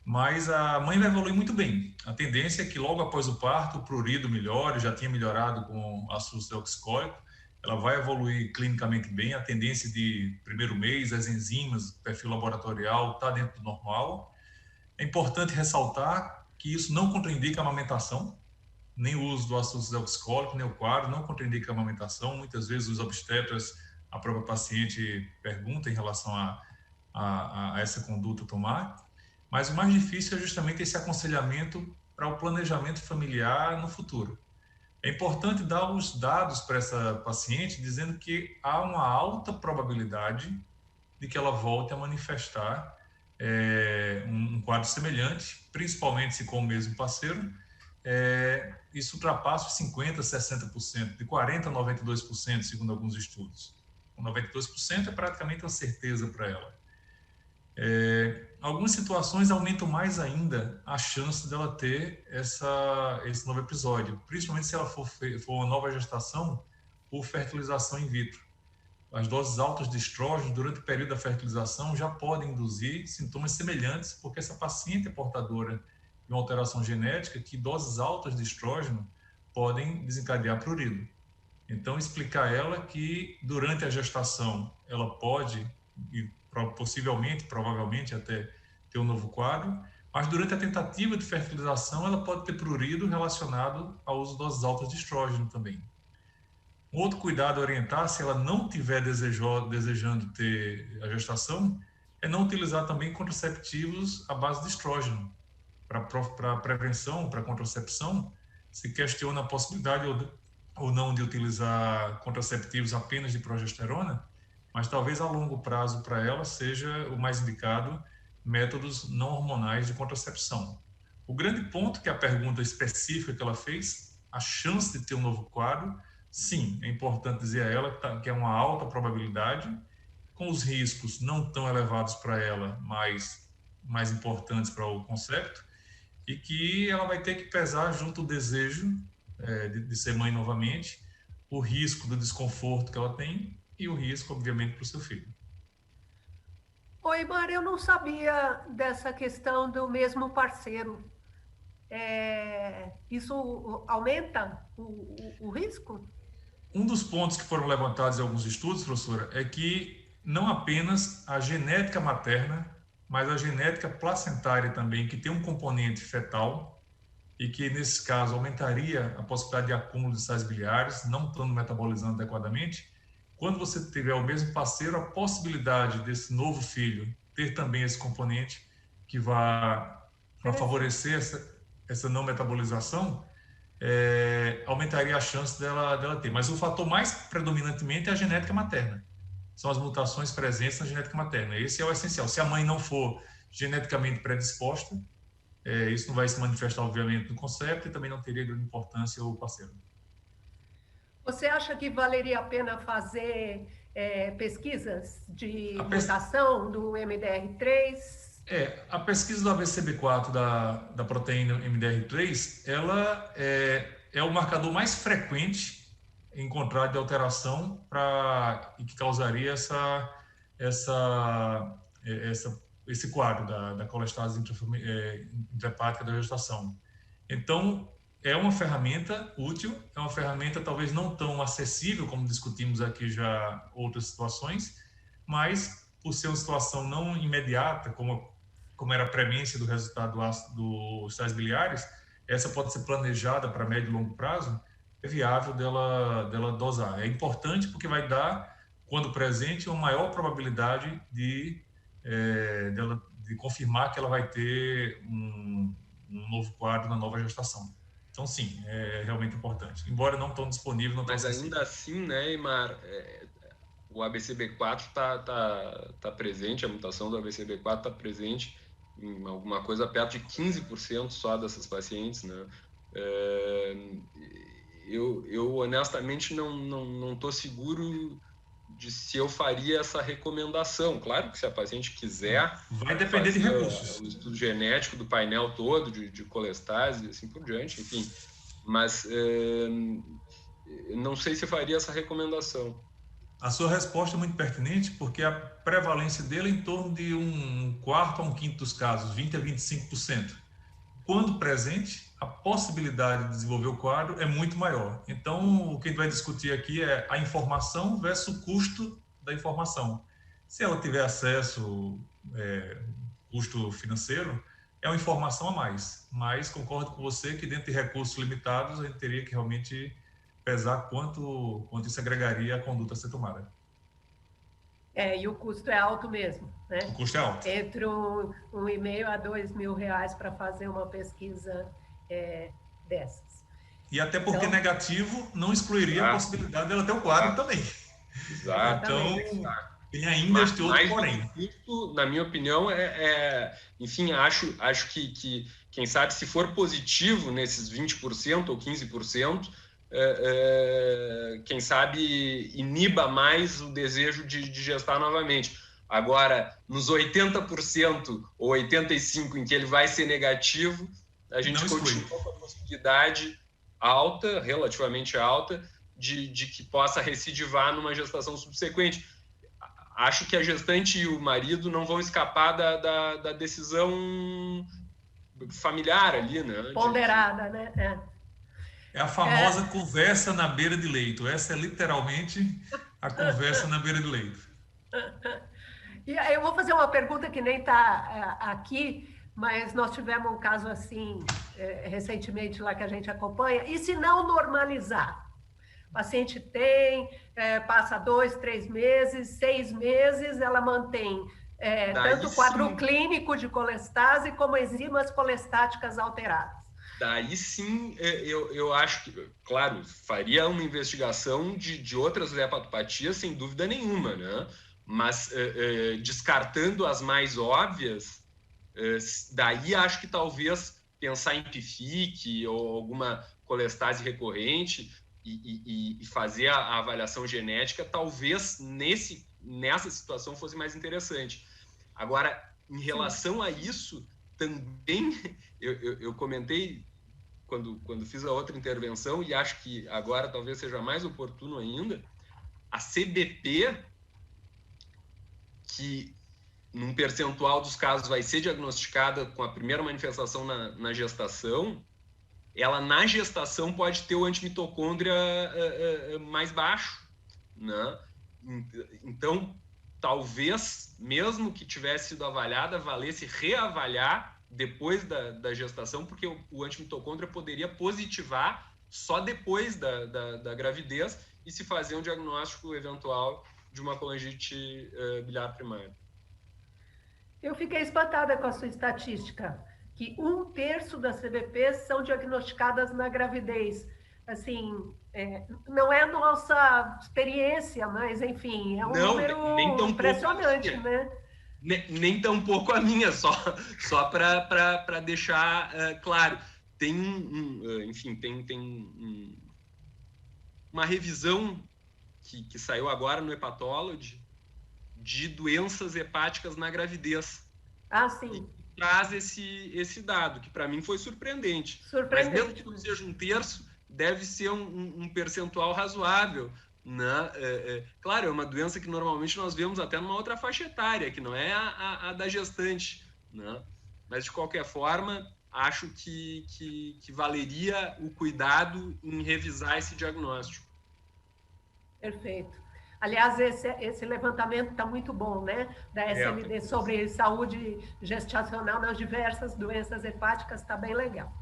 S5: mas a mãe vai evoluir muito bem. A tendência é que logo após o parto, o prurido melhore, já tinha melhorado com ácido desoxicólico, ela vai evoluir clinicamente bem, a tendência de primeiro mês, as enzimas, o perfil laboratorial está dentro do normal. É importante ressaltar que isso não contraindica a amamentação, nem o uso do ácido desoxicólico, nem o quadro, não contraindica a amamentação. Muitas vezes os obstetras, a própria paciente pergunta em relação a essa conduta tomar, mas o mais difícil é justamente esse aconselhamento para o planejamento familiar no futuro. É importante dar os dados para essa paciente, dizendo que há uma alta probabilidade de que ela volte a manifestar um quadro semelhante, principalmente se com o mesmo parceiro. Isso ultrapassa os 50%, 60%, de 40% a 92%, segundo alguns estudos. 92% é praticamente uma certeza para ela. Algumas situações aumentam mais ainda a chance dela ter esse novo episódio, principalmente se ela for uma nova gestação por fertilização in vitro. As doses altas de estrógeno durante o período da fertilização já podem induzir sintomas semelhantes, porque essa paciente é portadora de uma alteração genética que doses altas de estrógeno podem desencadear prurido. Então, explicar a ela que durante a gestação ela pode, e possivelmente, provavelmente até ter um novo quadro, mas durante a tentativa de fertilização ela pode ter prurido relacionado ao uso de doses altas de estrógeno também. Um outro cuidado a orientar, se ela não estiver desejando ter a gestação, é não utilizar também contraceptivos à base de estrógeno. Para prevenção, para contracepção, se questiona a possibilidade ou não de utilizar contraceptivos apenas de progesterona, mas talvez a longo prazo para ela seja o mais indicado métodos não hormonais de contracepção. O grande ponto que a pergunta específica que ela fez, a chance de ter um novo quadro, sim, é importante dizer a ela que é uma alta probabilidade, com os riscos não tão elevados para ela, mas mais importantes para o concepto, e que ela vai ter que pesar junto o desejo de ser mãe novamente, o risco do desconforto que ela tem e o risco, obviamente, para o seu filho.
S2: Oi, Mar, eu não sabia dessa questão do mesmo parceiro. Isso aumenta o risco?
S5: Um dos pontos que foram levantados em alguns estudos, professora, é que não apenas a genética materna, mas a genética placentária também, que tem um componente fetal e que, nesse caso, aumentaria a possibilidade de acúmulo de sais biliares, não estando metabolizando adequadamente. Quando você tiver o mesmo parceiro, a possibilidade desse novo filho ter também esse componente que vai favorecer essa não metabolização, aumentaria a chance dela ter. Mas o fator mais predominantemente é a genética materna. São as mutações presentes na genética materna. Esse é o essencial. Se a mãe não for geneticamente predisposta, isso não vai se manifestar, obviamente, no concepto e também não teria grande importância o parceiro.
S2: Você acha que valeria a pena fazer pesquisas de mutação do MDR3?
S5: A pesquisa do ABCB4 da proteína MDR3, ela é o marcador mais frequente encontrado de alteração e que causaria esse quadro da colestase intrahepática da gestação. Então, é uma ferramenta útil, é uma ferramenta talvez não tão acessível como discutimos aqui já outras situações, mas por ser uma situação não imediata, como era a premência do resultado dos sais biliares, essa pode ser planejada para médio e longo prazo, é viável dela dosar. É importante porque vai dar, quando presente, uma maior probabilidade de confirmar que ela vai ter um novo quadro na nova gestação. Então, sim, é realmente importante. Embora não tão disponível, não tão
S4: Mas
S5: acessível.
S4: ainda assim, né, Eymar, o ABCB4 está presente, a mutação do ABCB4 está presente em alguma coisa perto de 15% só dessas pacientes, né? Eu honestamente não estou seguro se eu faria essa recomendação. Claro que se a paciente quiser...
S5: Vai depender de recursos.
S4: O estudo genético do painel todo, de colestase e assim por diante, enfim. Mas não sei se eu faria essa recomendação.
S5: A sua resposta é muito pertinente, porque a prevalência dele é em torno de um quarto a um quinto dos casos, 20% a 25%. Quando presente, a possibilidade de desenvolver o quadro é muito maior. Então, o que a gente vai discutir aqui é a informação versus o custo da informação. Se ela tiver acesso, custo financeiro, é uma informação a mais. Mas concordo com você que, dentro de recursos limitados, a gente teria que realmente pesar quanto isso agregaria à conduta a ser tomada.
S2: E o custo é alto mesmo, né?
S5: O custo é alto.
S2: Entre R$1.500 a R$2.000 para fazer uma pesquisa dessas.
S5: E até porque negativo não excluiria a possibilidade dela ter o quadro também.
S4: Exato.
S5: Então, tem ainda este outro porém.
S4: Isso, na minha opinião, enfim, acho que, quem sabe, se for positivo nesses 20% ou 15%, quem sabe iniba mais o desejo de gestar novamente. Agora, nos 80% ou 85% em que ele vai ser negativo, a gente continua com a possibilidade alta, relativamente alta, de que possa recidivar numa gestação subsequente. Acho que a gestante e o marido não vão escapar da decisão familiar ali, né?
S2: Ponderada, né?
S5: É a famosa conversa na beira de leito. Essa é literalmente a conversa na beira de leito.
S2: E aí eu vou fazer uma pergunta que nem está aqui, mas nós tivemos um caso assim recentemente lá que a gente acompanha. E se não normalizar? O paciente passa 2, 3 meses, 6 meses, ela mantém tanto o quadro clínico de colestase como enzimas colestáticas alteradas.
S4: Daí sim, eu acho que, claro, faria uma investigação de outras hepatopatias, sem dúvida nenhuma, né? Mas descartando as mais óbvias, daí acho que talvez pensar em PFIC ou alguma colestase recorrente e fazer a avaliação genética, talvez nessa situação fosse mais interessante. Agora, em relação a isso, também eu comentei quando fiz a outra intervenção, e acho que agora talvez seja mais oportuno ainda, a CBP, que num percentual dos casos vai ser diagnosticada com a primeira manifestação na gestação, ela na gestação pode ter o antimitocôndria mais baixo, né? Então, talvez, mesmo que tivesse sido avaliada, valesse reavaliar depois da gestação, porque o antimitocôndria poderia positivar só depois da gravidez e se fazer um diagnóstico eventual de uma colangite biliar primária.
S2: Eu fiquei espantada com a sua estatística, que 1/3 das CBPs são diagnosticadas na gravidez. Assim, não é a nossa experiência, mas, enfim, é um número impressionante, né?
S4: Nem tão pouco a minha, só para deixar claro. Tem uma revisão que saiu agora no Hepatology de doenças hepáticas na gravidez.
S2: Ah, sim.
S4: E traz esse dado, que para mim foi surpreendente. Mas mesmo que não seja 1/3, deve ser um percentual razoável. Né? Claro, é uma doença que normalmente nós vemos até numa outra faixa etária, que não é a da gestante, né? Mas de qualquer forma, acho que valeria o cuidado em revisar esse diagnóstico.
S2: Perfeito. Aliás, esse levantamento está muito bom, né? Da SLD sobre saúde gestacional nas diversas doenças hepáticas, está bem legal.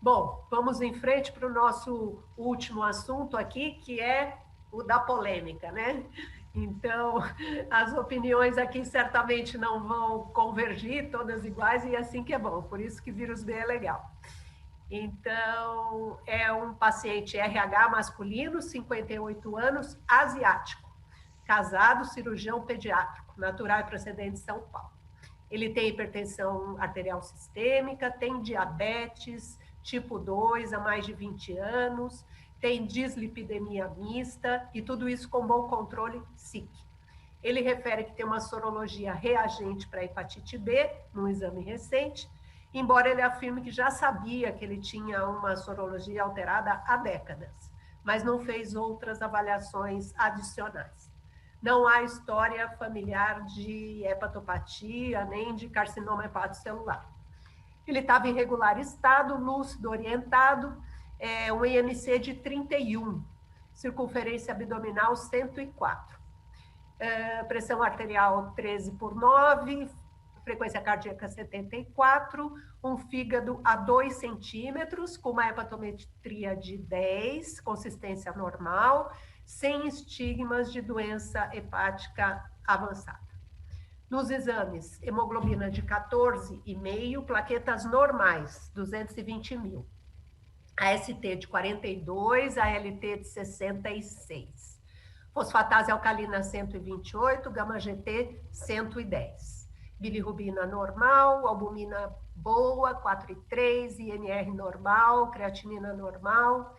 S2: Bom, vamos em frente para o nosso último assunto aqui, que é o da polêmica, né? Então, as opiniões aqui certamente não vão convergir, todas iguais, e assim que é bom, por isso que vírus B é legal. Então, é um paciente RH masculino, 58 anos, asiático, casado, cirurgião pediátrico, natural e procedente de São Paulo. Ele tem hipertensão arterial sistêmica, tem diabetes tipo 2 há mais de 20 anos, tem dislipidemia mista e tudo isso com bom controle SIC. Ele refere que tem uma sorologia reagente para hepatite B, num exame recente, embora ele afirme que já sabia que ele tinha uma sorologia alterada há décadas, mas não fez outras avaliações adicionais. Não há história familiar de hepatopatia, nem de carcinoma hepatocelular. Ele estava em regular estado, lúcido, orientado, um IMC de 31, circunferência abdominal 104. Pressão arterial 13/9, frequência cardíaca 74, um fígado a 2 centímetros, com uma hepatometria de 10, consistência normal, sem estigmas de doença hepática avançada. Nos exames, hemoglobina de 14,5, plaquetas normais, 220 mil. AST de 42, ALT de 66. Fosfatase alcalina 128, gama-GT 110. Bilirrubina normal, albumina boa, 4,3, INR normal, creatinina normal,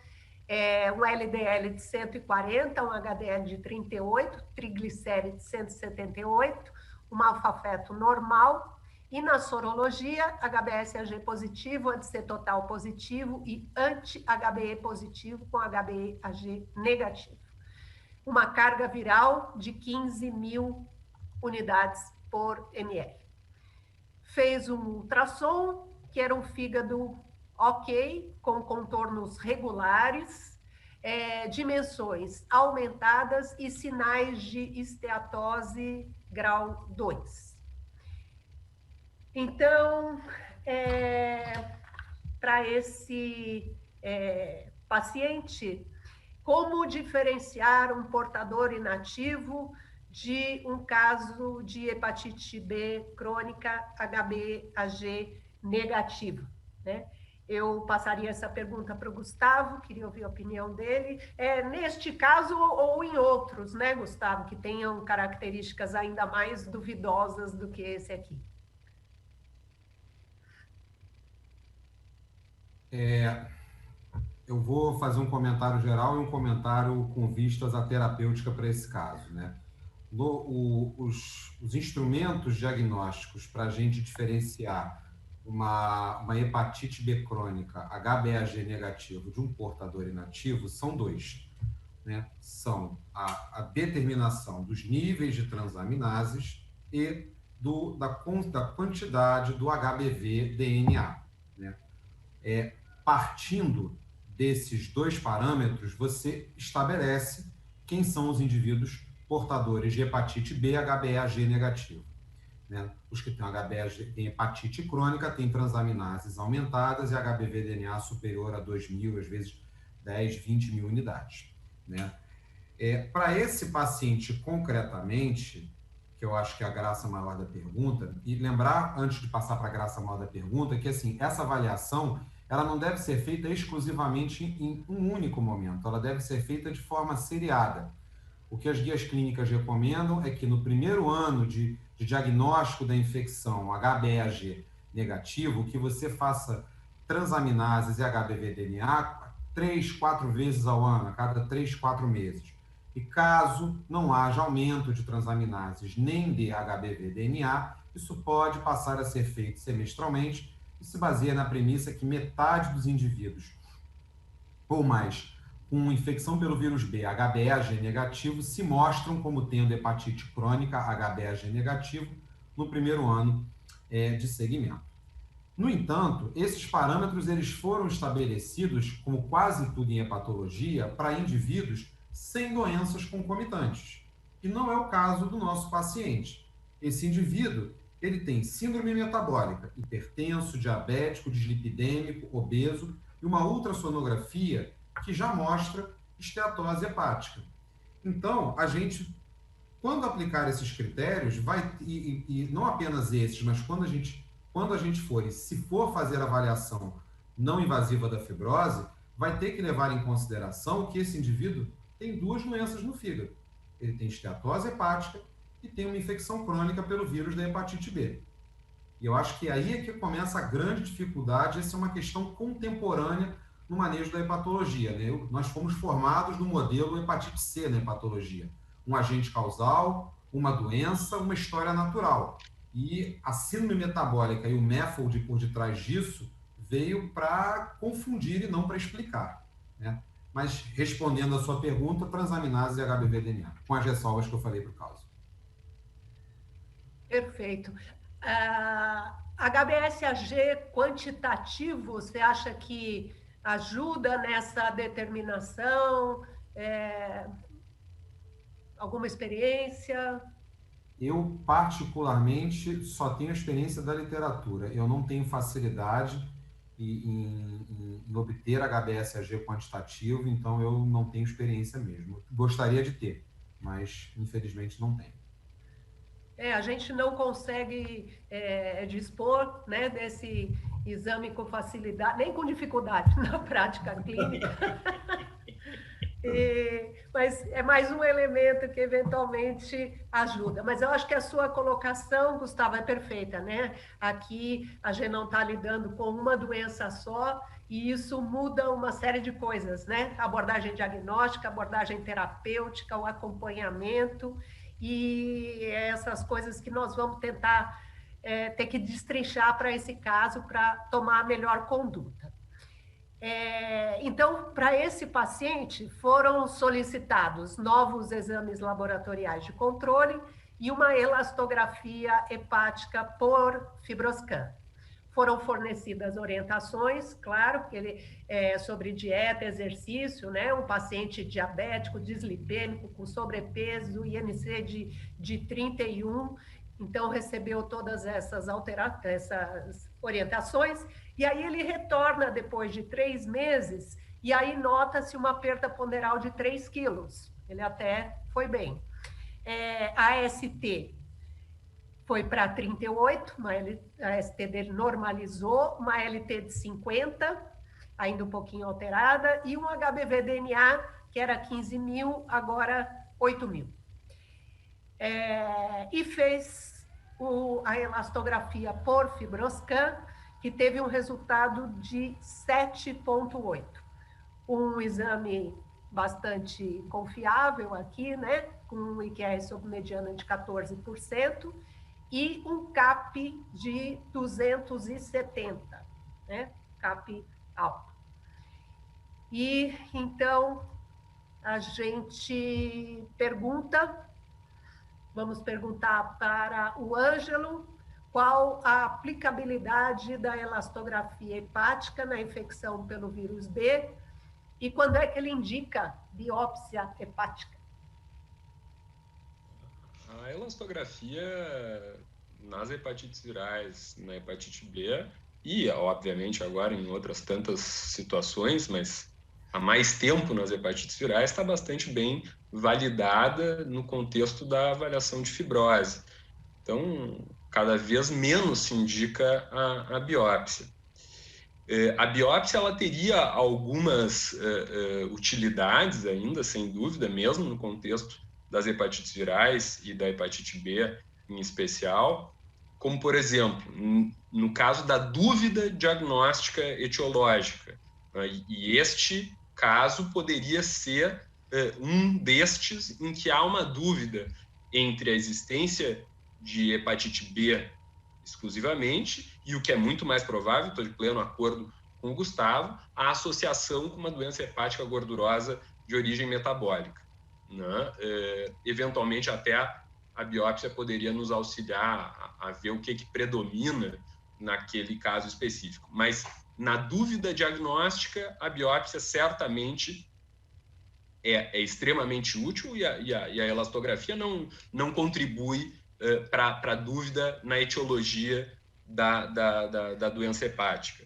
S2: um LDL de 140, um HDL de 38, triglicéride de 178, um alfa-feto normal, e na sorologia, HBsAg positivo, anti-C total positivo e anti-HBe positivo com HBeAg negativo. Uma carga viral de 15 mil unidades por ml. Fez um ultrassom, que era um fígado ok, com contornos regulares, dimensões aumentadas e sinais de esteatose grau 2. Então, para esse paciente, como diferenciar um portador inativo de um caso de hepatite B crônica HBeAg negativa, né? Eu passaria essa pergunta para o Gustavo, queria ouvir a opinião dele. Neste caso ou em outros, né, Gustavo, que tenham características ainda mais duvidosas do que esse aqui.
S3: Eu vou fazer um comentário geral e um comentário com vistas à terapêutica para esse caso, né? Os instrumentos diagnósticos para a gente diferenciar uma hepatite B crônica HBeAg negativo de um portador inativo são dois, né? São a determinação dos níveis de transaminases e da quantidade do HBV-DNA, né? Partindo desses dois parâmetros, você estabelece quem são os indivíduos portadores de hepatite B HBeAg negativo, né? Os que têm hepatite crônica têm transaminases aumentadas e HBV-DNA superior a 2.000, às vezes 10, 20 mil unidades, né? Para esse paciente concretamente, que eu acho que é a graça maior da pergunta, e lembrar, antes de passar para a graça maior da pergunta, que assim, essa avaliação ela não deve ser feita exclusivamente em um único momento, ela deve ser feita de forma seriada. O que as guias clínicas recomendam é que no primeiro ano de diagnóstico da infecção HBeAg negativo, que você faça transaminases e HBV-DNA 3, 4 vezes ao ano, a cada 3, 4 meses. E caso não haja aumento de transaminases nem de HBV-DNA, isso pode passar a ser feito semestralmente e se baseia na premissa que metade dos indivíduos ou mais com infecção pelo vírus B, HBeAg negativo, se mostram como tendo hepatite crônica HBeAg negativo no primeiro ano de segmento. No entanto, esses parâmetros eles foram estabelecidos, como quase tudo em hepatologia, para indivíduos sem doenças concomitantes. E não é o caso do nosso paciente. Esse indivíduo ele tem síndrome metabólica, hipertenso, diabético, dislipidêmico, obeso e uma ultrassonografia que já mostra esteatose hepática. Então, a gente, quando aplicar esses critérios, e não apenas esses, mas quando a gente for, e se for fazer a avaliação não invasiva da fibrose, vai ter que levar em consideração que esse indivíduo tem duas doenças no fígado. Ele tem esteatose hepática e tem uma infecção crônica pelo vírus da hepatite B. E eu acho que aí é que começa a grande dificuldade, essa é uma questão contemporânea no manejo da hepatologia, né? Nós fomos formados no modelo hepatite C na hepatologia. Um agente causal, uma doença, uma história natural. E a síndrome metabólica e o MEFOLD por detrás disso veio para confundir e não para explicar, né? Mas, respondendo a sua pergunta, transaminase e HBV-DNA, com as ressalvas que eu falei para o caso.
S2: Perfeito. HBsAg quantitativo, você acha que ajuda nessa determinação? Alguma experiência?
S3: Eu, particularmente, só tenho experiência da literatura. Eu não tenho facilidade em obter HBsAg quantitativo, então eu não tenho experiência mesmo. Gostaria de ter, mas, infelizmente, não tenho.
S2: A gente não consegue dispor, né, desse exame com facilidade, nem com dificuldade na prática clínica. Mas é mais um elemento que eventualmente ajuda. Mas eu acho que a sua colocação, Gustavo, é perfeita, né? Aqui a gente não está lidando com uma doença só, e isso muda uma série de coisas, né? Abordagem diagnóstica, abordagem terapêutica, o acompanhamento, e essas coisas que nós vamos tentar ter que destrinchar para esse caso, para tomar a melhor conduta. Então, para esse paciente, foram solicitados novos exames laboratoriais de controle e uma elastografia hepática por FibroScan. Foram fornecidas orientações, claro, porque ele sobre dieta, exercício, né? Um paciente diabético, dislipêmico, com sobrepeso, IMC de 31, então recebeu todas essas orientações, e aí ele retorna depois de 3 meses, e aí nota-se uma perda ponderal de 3 quilos. Ele até foi bem. A AST foi para 38, a AST dele normalizou, uma LT de 50, ainda um pouquinho alterada, e um HBV-DNA, que era 15.000, agora 8.000. E fez a elastografia por FibroScan, que teve um resultado de 7,8. Um exame bastante confiável aqui, né? Com um IQR sobre mediana de 14%, e um CAP de 270, né? CAP alto. E, então, a gente vamos perguntar para o Ângelo qual a aplicabilidade da elastografia hepática na infecção pelo vírus B e quando é que ele indica biópsia hepática.
S4: A elastografia nas hepatites virais, na hepatite B e, obviamente, agora em outras tantas situações, mas há mais tempo nas hepatites virais, está bastante bem validada no contexto da avaliação de fibrose. Então, cada vez menos se indica a biópsia. A biópsia ela teria algumas utilidades ainda, sem dúvida, mesmo no contexto das hepatites virais e da hepatite B em especial, como, por exemplo, no caso da dúvida diagnóstica etiológica. E este caso poderia ser um destes em que há uma dúvida entre a existência de hepatite B exclusivamente e o que é muito mais provável, estou de pleno acordo com o Gustavo, a associação com uma doença hepática gordurosa de origem metabólica, né? Eventualmente até a biópsia poderia nos auxiliar a ver o que predomina naquele caso específico, mas na dúvida diagnóstica a biópsia certamente é extremamente útil e a elastografia não contribui para a dúvida na etiologia da doença hepática.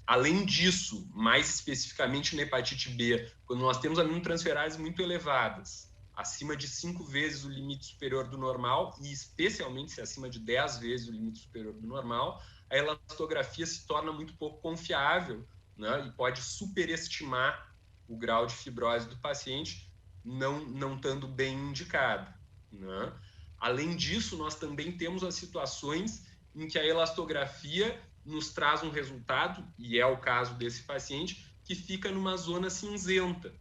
S4: Além disso, mais especificamente na hepatite B, quando nós temos aminotransferases muito elevadas, acima de 5 vezes o limite superior do normal, e especialmente se acima de 10 vezes o limite superior do normal, a elastografia se torna muito pouco confiável, né, e pode superestimar o grau de fibrose do paciente, não estando bem indicado, né? Além disso, nós também temos as situações em que a elastografia nos traz um resultado, e é o caso desse paciente, que fica numa zona cinzenta,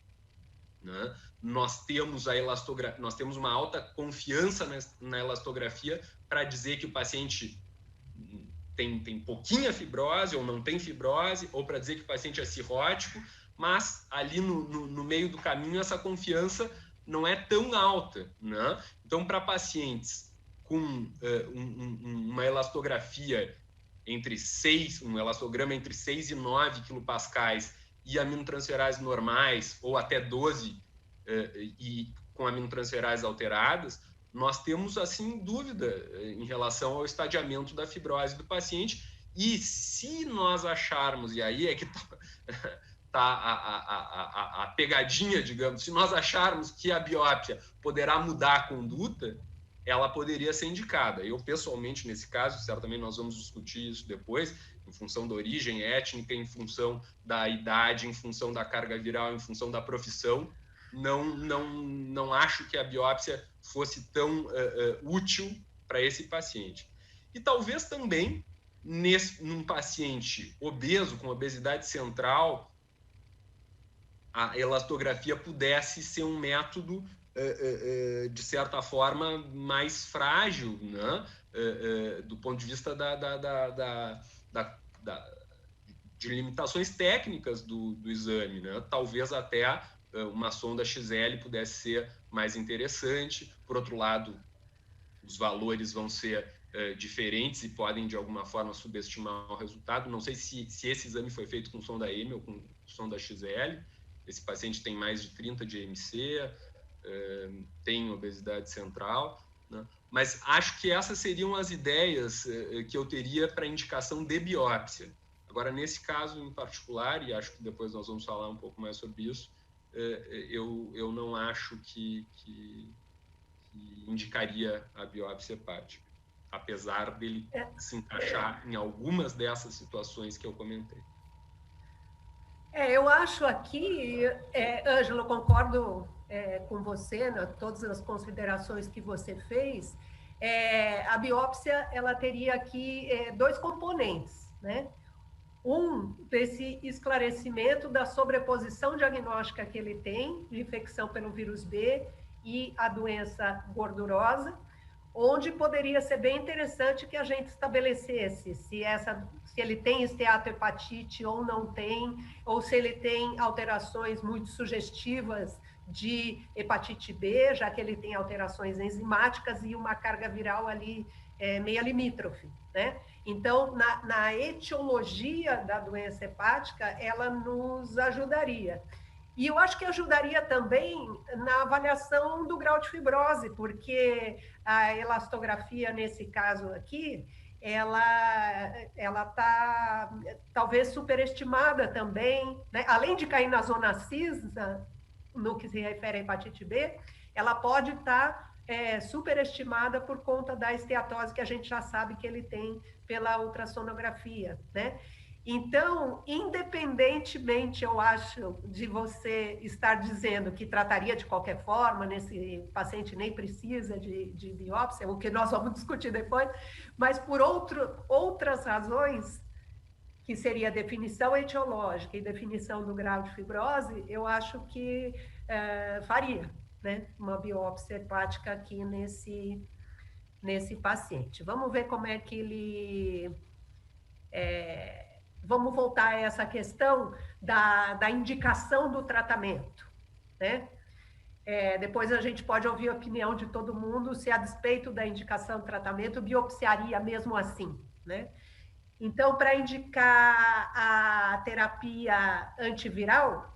S4: né? Nós temos uma alta confiança na elastografia para dizer que o paciente tem pouquinha fibrose ou não tem fibrose, ou para dizer que o paciente é cirrótico, mas ali no meio do caminho essa confiança não é tão alta, né? Então, para pacientes com uma elastografia um elastograma entre 6 e 9 quilopascais e aminotransferases normais, ou até 12 e com aminotransferases alteradas, nós temos, assim, dúvida em relação ao estadiamento da fibrose do paciente. E se nós acharmos, e aí é que está a pegadinha, digamos, se nós acharmos que a biópsia poderá mudar a conduta, ela poderia ser indicada. Eu, pessoalmente, nesse caso, certamente nós vamos discutir isso depois, em função da origem étnica, em função da idade, em função da carga viral, em função da profissão, não acho que a biópsia fosse tão útil para esse paciente. E talvez também, num paciente obeso, com obesidade central, a elastografia pudesse ser um método, de certa forma, mais frágil, né? Do ponto de vista de limitações técnicas do exame, né? Talvez até uma sonda XL pudesse ser mais interessante. Por outro lado, os valores vão ser diferentes e podem, de alguma forma, subestimar o resultado. Não sei se esse exame foi feito com sonda M ou com sonda XL. Esse paciente tem mais de 30 de IMC, tem obesidade central, né? Mas acho que essas seriam as ideias que eu teria para indicação de biópsia. Agora, nesse caso em particular, e acho que depois nós vamos falar um pouco mais sobre isso, eu não acho que indicaria a biópsia hepática, apesar dele se encaixar em algumas dessas situações que eu comentei.
S2: Eu acho aqui, Ângelo, concordo com você, né, todas as considerações que você fez. A biópsia, ela teria aqui dois componentes, né? Um, desse esclarecimento da sobreposição diagnóstica que ele tem de infecção pelo vírus B e a doença gordurosa, onde poderia ser bem interessante que a gente estabelecesse se ele tem esteatohepatite ou não tem, ou se ele tem alterações muito sugestivas de hepatite B, já que ele tem alterações enzimáticas e uma carga viral ali meia limítrofe, né? Então, na etiologia da doença hepática, ela nos ajudaria. E eu acho que ajudaria também na avaliação do grau de fibrose, porque a elastografia, nesse caso aqui, ela está talvez superestimada também, né? Além de cair na zona cinza, no que se refere à hepatite B, ela pode estar superestimada por conta da esteatose que a gente já sabe que ele tem pela ultrassonografia, né? Então, independentemente, eu acho, de você estar dizendo que trataria de qualquer forma, nesse paciente nem precisa de biópsia, o que nós vamos discutir depois, mas por outras razões, que seria a definição etiológica e definição do grau de fibrose, eu acho que faria, né, uma biópsia hepática aqui nesse paciente. Vamos ver como é que ele... Vamos voltar a essa questão da indicação do tratamento, né? Depois a gente pode ouvir a opinião de todo mundo, se a despeito da indicação do tratamento, biopsiaria mesmo assim, né? Então, para indicar a terapia antiviral,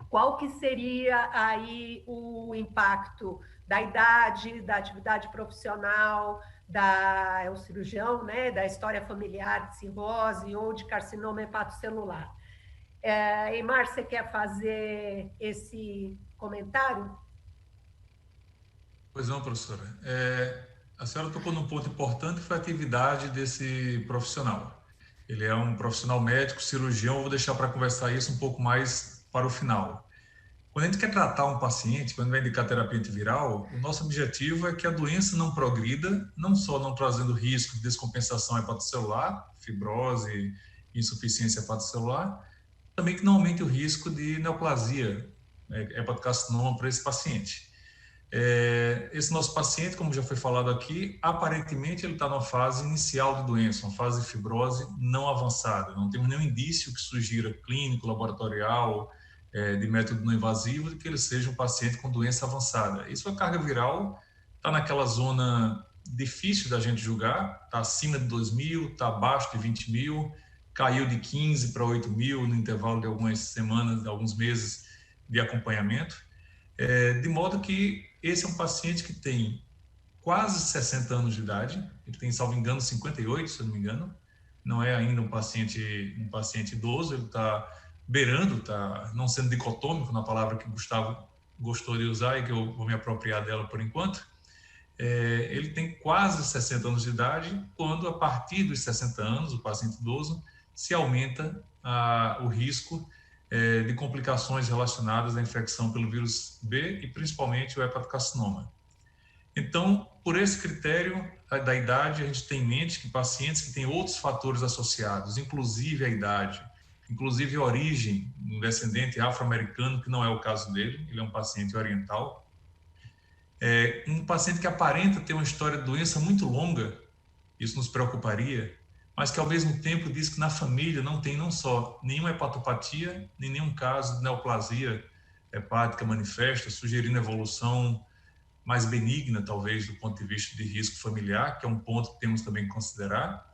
S2: qual que seria aí o impacto da idade, da atividade profissional, o cirurgião, né, da história familiar de cirrose ou de carcinoma hepatocelular? Eymar, você quer fazer esse comentário?
S5: Pois não, professora. A senhora tocou num ponto importante, foi a atividade desse profissional. Ele é um profissional médico, cirurgião, vou deixar para conversar isso um pouco mais para o final. Quando a gente quer tratar um paciente, quando vai indicar terapia antiviral, o nosso objetivo é que a doença não progrida, não só não trazendo risco de descompensação hepatocelular, fibrose, insuficiência hepatocelular, também que não aumente o risco de neoplasia, hepatocarcinoma para esse paciente. Esse nosso paciente, como já foi falado aqui, aparentemente ele está numa fase inicial de doença, uma fase de fibrose não avançada. Não temos nenhum indício que sugira clínico, laboratorial, de método não invasivo, de que ele seja um paciente com doença avançada. E sua carga viral está naquela zona difícil da gente julgar, está acima de 2.000, está abaixo de 20.000, caiu de 15 para 8.000 no intervalo de algumas semanas, de alguns meses de acompanhamento. De modo que esse é um paciente que tem quase 60 anos de idade, ele tem, salvo engano, 58, se eu não me engano, não é ainda um paciente idoso, ele está beirando, está não sendo dicotômico, na palavra que o Gustavo gostou de usar e que eu vou me apropriar dela por enquanto. Ele tem quase 60 anos de idade, quando a partir dos 60 anos, o paciente idoso, se aumenta o risco de complicações relacionadas à infecção pelo vírus B e principalmente o hepatocarcinoma. Então, por esse critério da idade, a gente tem em mente que pacientes que têm outros fatores associados, inclusive a idade, inclusive a origem, um descendente afro-americano, que não é o caso dele, ele é um paciente oriental, um paciente que aparenta ter uma história de doença muito longa, isso nos preocuparia, mas que ao mesmo tempo diz que na família não tem não só nenhuma hepatopatia, nem nenhum caso de neoplasia hepática manifesta, sugerindo evolução mais benigna, talvez, do ponto de vista de risco familiar, que é um ponto que temos também que considerar.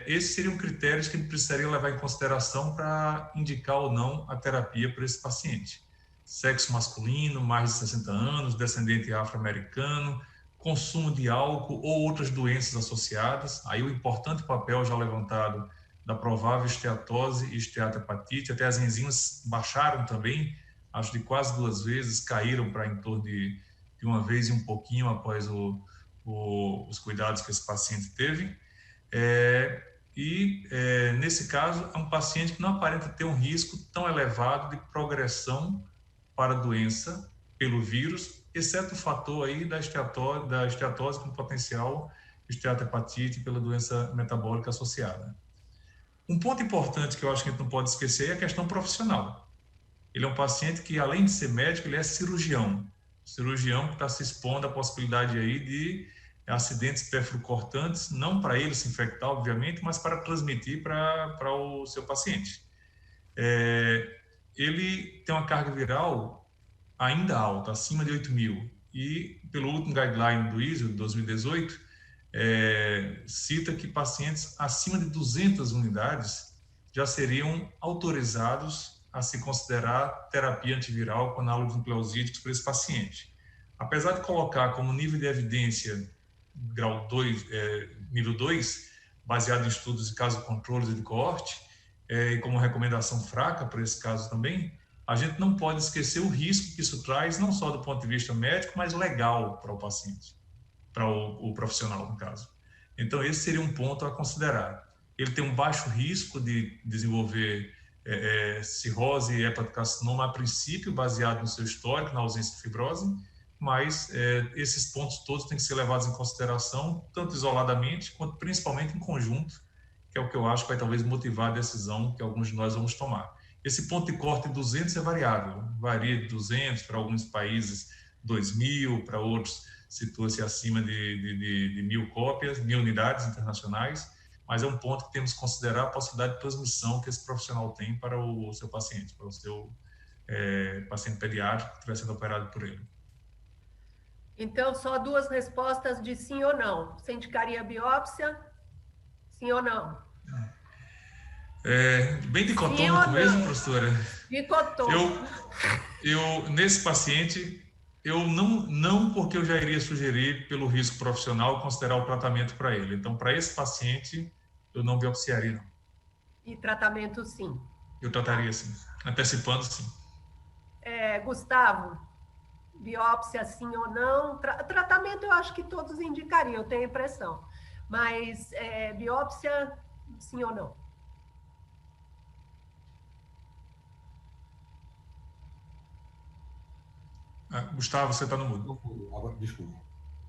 S5: Esses seriam critérios que a gente precisaria levar em consideração para indicar ou não a terapia para esse paciente. Sexo masculino, mais de 60 anos, descendente afro-americano, consumo de álcool ou outras doenças associadas. Aí o importante papel já levantado da provável esteatose e esteatohepatite, até as enzimas baixaram também, acho de quase 2 vezes, caíram para em torno de 1 vez e um pouquinho após os cuidados que esse paciente teve. Nesse caso, é um paciente que não aparenta ter um risco tão elevado de progressão para a doença pelo vírus, exceto o fator aí da esteatose com potencial esteatohepatite pela doença metabólica associada. Um ponto importante que eu acho que a gente não pode esquecer é a questão profissional. Ele é um paciente que, além de ser médico, ele é cirurgião que está se expondo à possibilidade aí de acidentes pérfuro-cortantes, não para ele se infectar, obviamente, mas para transmitir para o seu paciente. Ele tem uma carga viral ainda alta, acima de 8.000, e pelo último guideline do ISO, de 2018, cita que pacientes acima de 200 unidades já seriam autorizados a se considerar terapia antiviral com análogos nucleosídicos para esse paciente. Apesar de colocar como nível de evidência grau 2, nível 2, baseado em estudos de caso controles e de coorte, e como recomendação fraca para esse caso também, a gente não pode esquecer o risco que isso traz, não só do ponto de vista médico, mas legal para o paciente, para o profissional, no caso. Então, esse seria um ponto a considerar. Ele tem um baixo risco de desenvolver cirrose e hepatocarcinoma, a princípio, baseado no seu histórico, na ausência de fibrose, mas esses pontos todos têm que ser levados em consideração, tanto isoladamente, quanto principalmente em conjunto, que é o que eu acho que vai talvez motivar a decisão que alguns de nós vamos tomar. Esse ponto de corte de 200 é variável, varia de 200 para alguns países 2.000, para outros situa-se acima de 1.000 cópias, 1.000 unidades internacionais, mas é um ponto que temos que considerar a possibilidade de transmissão que esse profissional tem para o seu paciente, para o seu paciente pediátrico que estiver sendo operado por ele.
S2: Então, só 2 respostas de sim ou não. Você indicaria biópsia? Sim ou não?
S5: Bem dicotômico mesmo, professora?
S2: Dicotômico.
S5: Nesse paciente, eu não porque eu já iria sugerir, pelo risco profissional, considerar o tratamento para ele. Então, para esse paciente, eu não biopsiaria, não.
S2: E tratamento, sim?
S5: Eu trataria, sim. Antecipando, sim.
S2: Gustavo, biópsia, sim ou não? Tratamento, eu acho que todos indicariam, eu tenho a impressão. Mas biópsia, sim ou não?
S5: Gustavo, você está no mudo.
S3: Agora, desculpa.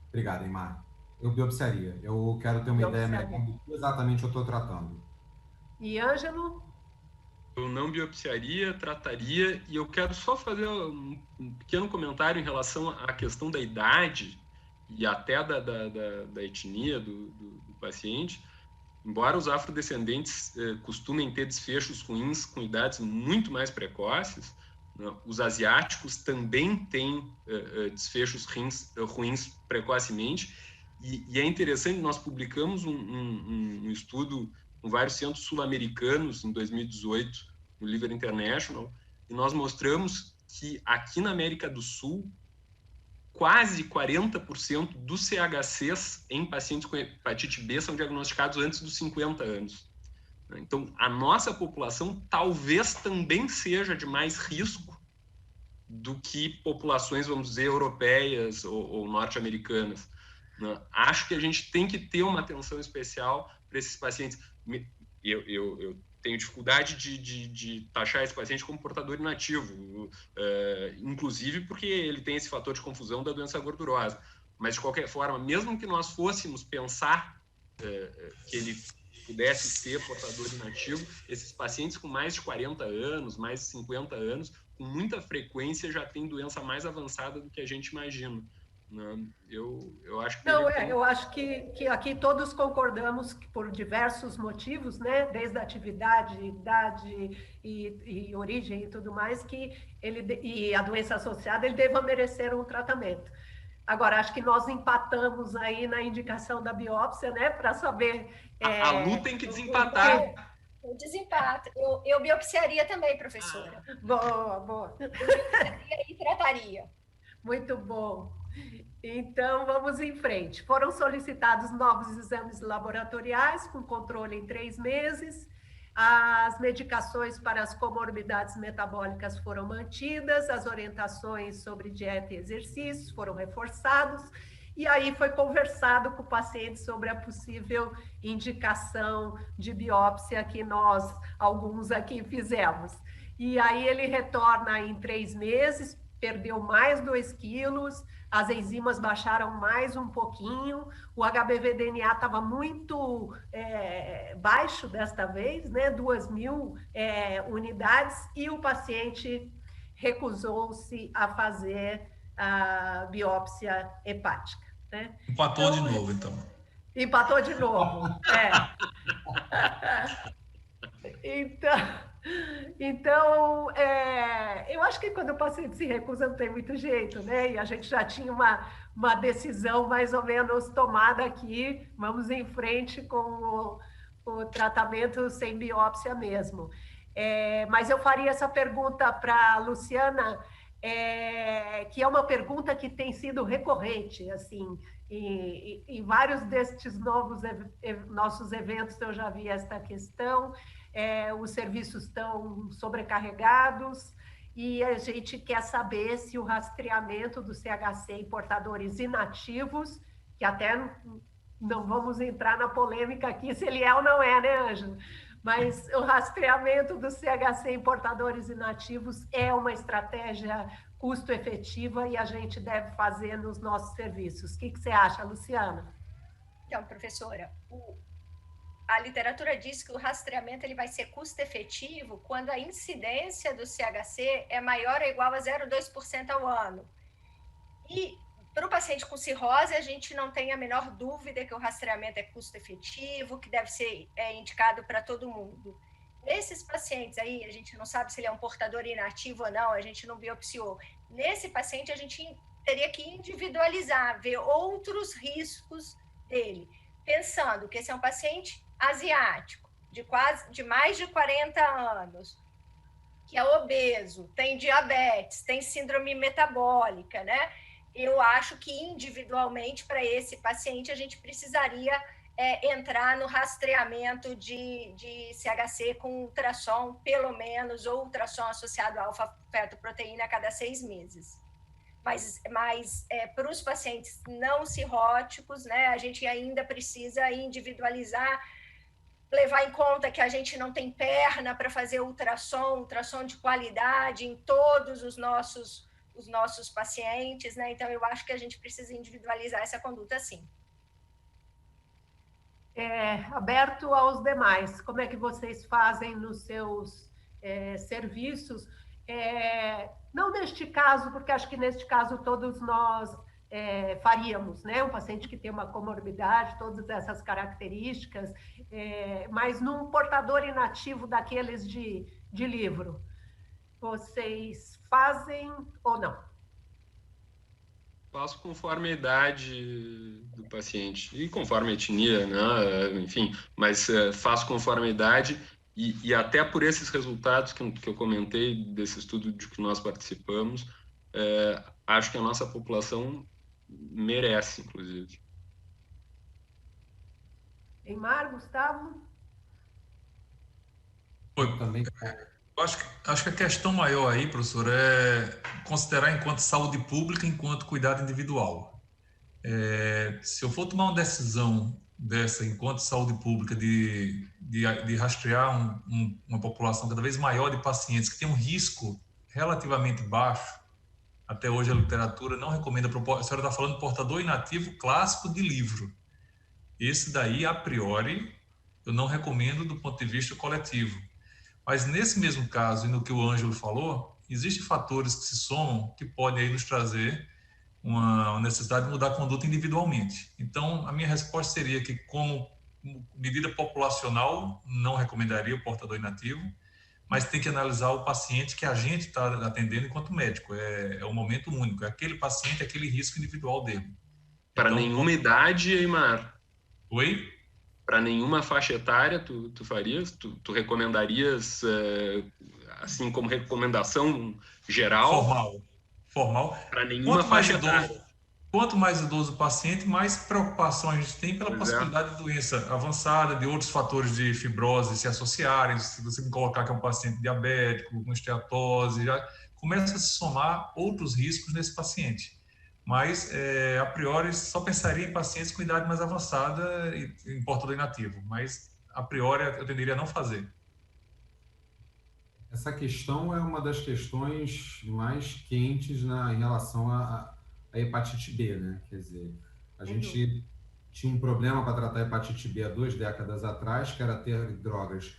S3: Obrigado, Eymar. Eu biopsiaria. Eu quero ter uma ideia melhor do que exatamente eu estou tratando.
S2: E Ângelo?
S4: Eu não biopsiaria, trataria, e eu quero só fazer um pequeno comentário em relação à questão da idade e até da etnia do paciente. Embora os afrodescendentes costumem ter desfechos ruins com idades muito mais precoces, né, os asiáticos também têm desfechos ruins precocemente, e é interessante, nós publicamos um estudo com vários centros sul-americanos em 2018, no Liver International, e nós mostramos que aqui na América do Sul, quase 40% dos CHCs em pacientes com hepatite B são diagnosticados antes dos 50 anos. Então, a nossa população talvez também seja de mais risco do que populações, vamos dizer, europeias ou norte-americanas. Acho que a gente tem que ter uma atenção especial para esses pacientes. Eu tenho dificuldade de taxar esse paciente como portador inativo, inclusive porque ele tem esse fator de confusão da doença gordurosa. Mas, de qualquer forma, mesmo que nós fôssemos pensar que ele pudesse ser portador inativo, esses pacientes com mais de 40 anos, mais de 50 anos, com muita frequência já têm doença mais avançada do que a gente imagina. Eu acho que...
S2: eu acho que aqui todos concordamos que por diversos motivos, né, desde a atividade, idade e origem e tudo mais, que e a doença associada, ele deva merecer um tratamento. Agora, acho que nós empatamos aí na indicação da biópsia, né, para saber...
S4: A Lu tem que desempatar.
S6: Eu desempato. Eu biopsiaria também, professora.
S2: Boa.
S6: Eu biopsiaria e trataria.
S2: Muito bom. Então, vamos em frente. Foram solicitados novos exames laboratoriais com controle em 3 meses. As medicações para as comorbidades metabólicas foram mantidas, as orientações sobre dieta e exercícios foram reforçados, e aí foi conversado com o paciente sobre a possível indicação de biópsia que nós, alguns aqui, fizemos. E aí ele retorna em 3 meses, perdeu mais 2 quilos, as enzimas baixaram mais um pouquinho, o HBV-DNA estava muito baixo desta vez, né, 2.000 unidades, e o paciente recusou-se a fazer a biópsia hepática. Né?
S5: Empatou de novo, então.
S2: Empatou de novo, Então, eu acho que quando o paciente se recusa não tem muito jeito, né? E a gente já tinha uma decisão mais ou menos tomada aqui, vamos em frente com o tratamento sem biópsia mesmo. Mas eu faria essa pergunta para a Luciana, que é uma pergunta que tem sido recorrente, assim, em vários destes nossos eventos eu já vi esta questão. Os serviços estão sobrecarregados e a gente quer saber se o rastreamento do CHC em portadores inativos, que até não vamos entrar na polêmica aqui se ele é ou não é, né, Ângelo? Mas o rastreamento do CHC em portadores inativos é uma estratégia custo-efetiva e a gente deve fazer nos nossos serviços. O que você acha, Luciana?
S6: Então, professora, a literatura diz que o rastreamento ele vai ser custo-efetivo quando a incidência do CHC é maior ou igual a 0,2% ao ano. E para o paciente com cirrose, a gente não tem a menor dúvida que o rastreamento é custo-efetivo, que deve ser indicado para todo mundo. Nesses pacientes aí, a gente não sabe se ele é um portador inativo ou não, a gente não biopsiou. Nesse paciente, a gente teria que individualizar, ver outros riscos dele, pensando que esse é um paciente asiático, de mais de 40 anos, que é obeso, tem diabetes, tem síndrome metabólica, né? Eu acho que individualmente para esse paciente a gente precisaria entrar no rastreamento de CHC com ultrassom, pelo menos, ou ultrassom associado a alfa-fetoproteína a cada 6 meses. Mas para os pacientes não cirróticos, né, a gente ainda precisa individualizar, levar em conta que a gente não tem perna para fazer ultrassom de qualidade em todos os nossos os nossos pacientes, né? Então, eu acho que a gente precisa individualizar essa conduta, sim.
S2: Aberto aos demais, como é que vocês fazem nos seus serviços? Não neste caso, porque acho que neste caso todos nós faríamos, né? Um paciente que tem uma comorbidade, todas essas características, mas num portador inativo daqueles de livro, vocês fazem ou não?
S4: Faço conforme a idade do paciente e conforme a etnia, né? Enfim, mas faço conforme a idade e até por esses resultados que eu comentei desse estudo de que nós participamos, acho que a nossa população merece, inclusive.
S2: Eymar, Gustavo?
S3: Eu também.
S5: Acho que a questão maior aí, professor, é considerar enquanto saúde pública, enquanto cuidado individual. Se eu for tomar uma decisão dessa enquanto saúde pública de rastrear uma população cada vez maior de pacientes que tem um risco relativamente baixo, até hoje a literatura não recomenda, a senhora está falando de portador inativo clássico de livro. Esse daí, a priori, eu não recomendo do ponto de vista coletivo. Mas nesse mesmo caso, e no que o Ângelo falou, existem fatores que se somam que podem aí nos trazer uma necessidade de mudar a conduta individualmente. Então, a minha resposta seria que, como medida populacional, não recomendaria o portador inativo, mas tem que analisar o paciente que a gente está atendendo enquanto médico. É um momento único, é aquele paciente, aquele risco individual dele.
S4: Para
S5: então,
S4: nenhuma idade, Eymar?
S5: Oi?
S4: Para nenhuma faixa etária, tu farias? Tu recomendarias, assim como recomendação geral?
S5: Formal.
S4: Para nenhuma faixa etária.
S5: Quanto mais idoso o paciente, mais preocupação a gente tem pela possibilidade de doença avançada, de outros fatores de fibrose se associarem. Se você me colocar que é um paciente diabético, com esteatose, já começa a se somar outros riscos nesse paciente. Mas, a priori, só pensaria em pacientes com idade mais avançada e em portador inativo. Mas, a priori, eu tenderia a não fazer.
S3: Essa questão é uma das questões mais quentes em relação à hepatite B, né? Quer dizer, a gente tinha um problema para tratar a hepatite B há 2 décadas atrás, que era ter drogas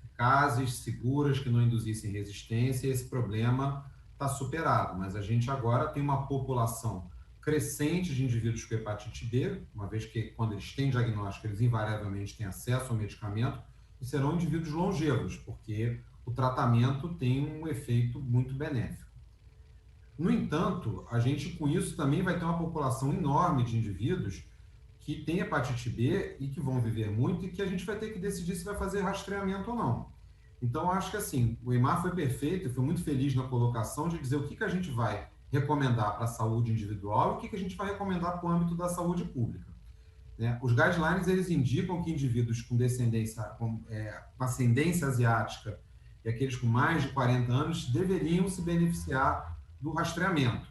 S3: eficazes, seguras, que não induzissem resistência, e esse problema está superado, mas a gente agora tem uma população crescente de indivíduos com hepatite B, uma vez que quando eles têm diagnóstico, eles invariavelmente têm acesso ao medicamento, e serão indivíduos longevos, porque o tratamento tem um efeito muito benéfico. No entanto, a gente com isso também vai ter uma população enorme de indivíduos que têm hepatite B e que vão viver muito e que a gente vai ter que decidir se vai fazer rastreamento ou não. Então, acho que assim, o Eymar foi perfeito e foi muito feliz na colocação de dizer o que a gente vai recomendar para a saúde individual e o que a gente vai recomendar para o âmbito da saúde pública. Os guidelines, eles indicam que indivíduos com ascendência asiática e aqueles com mais de 40 anos deveriam se beneficiar do rastreamento.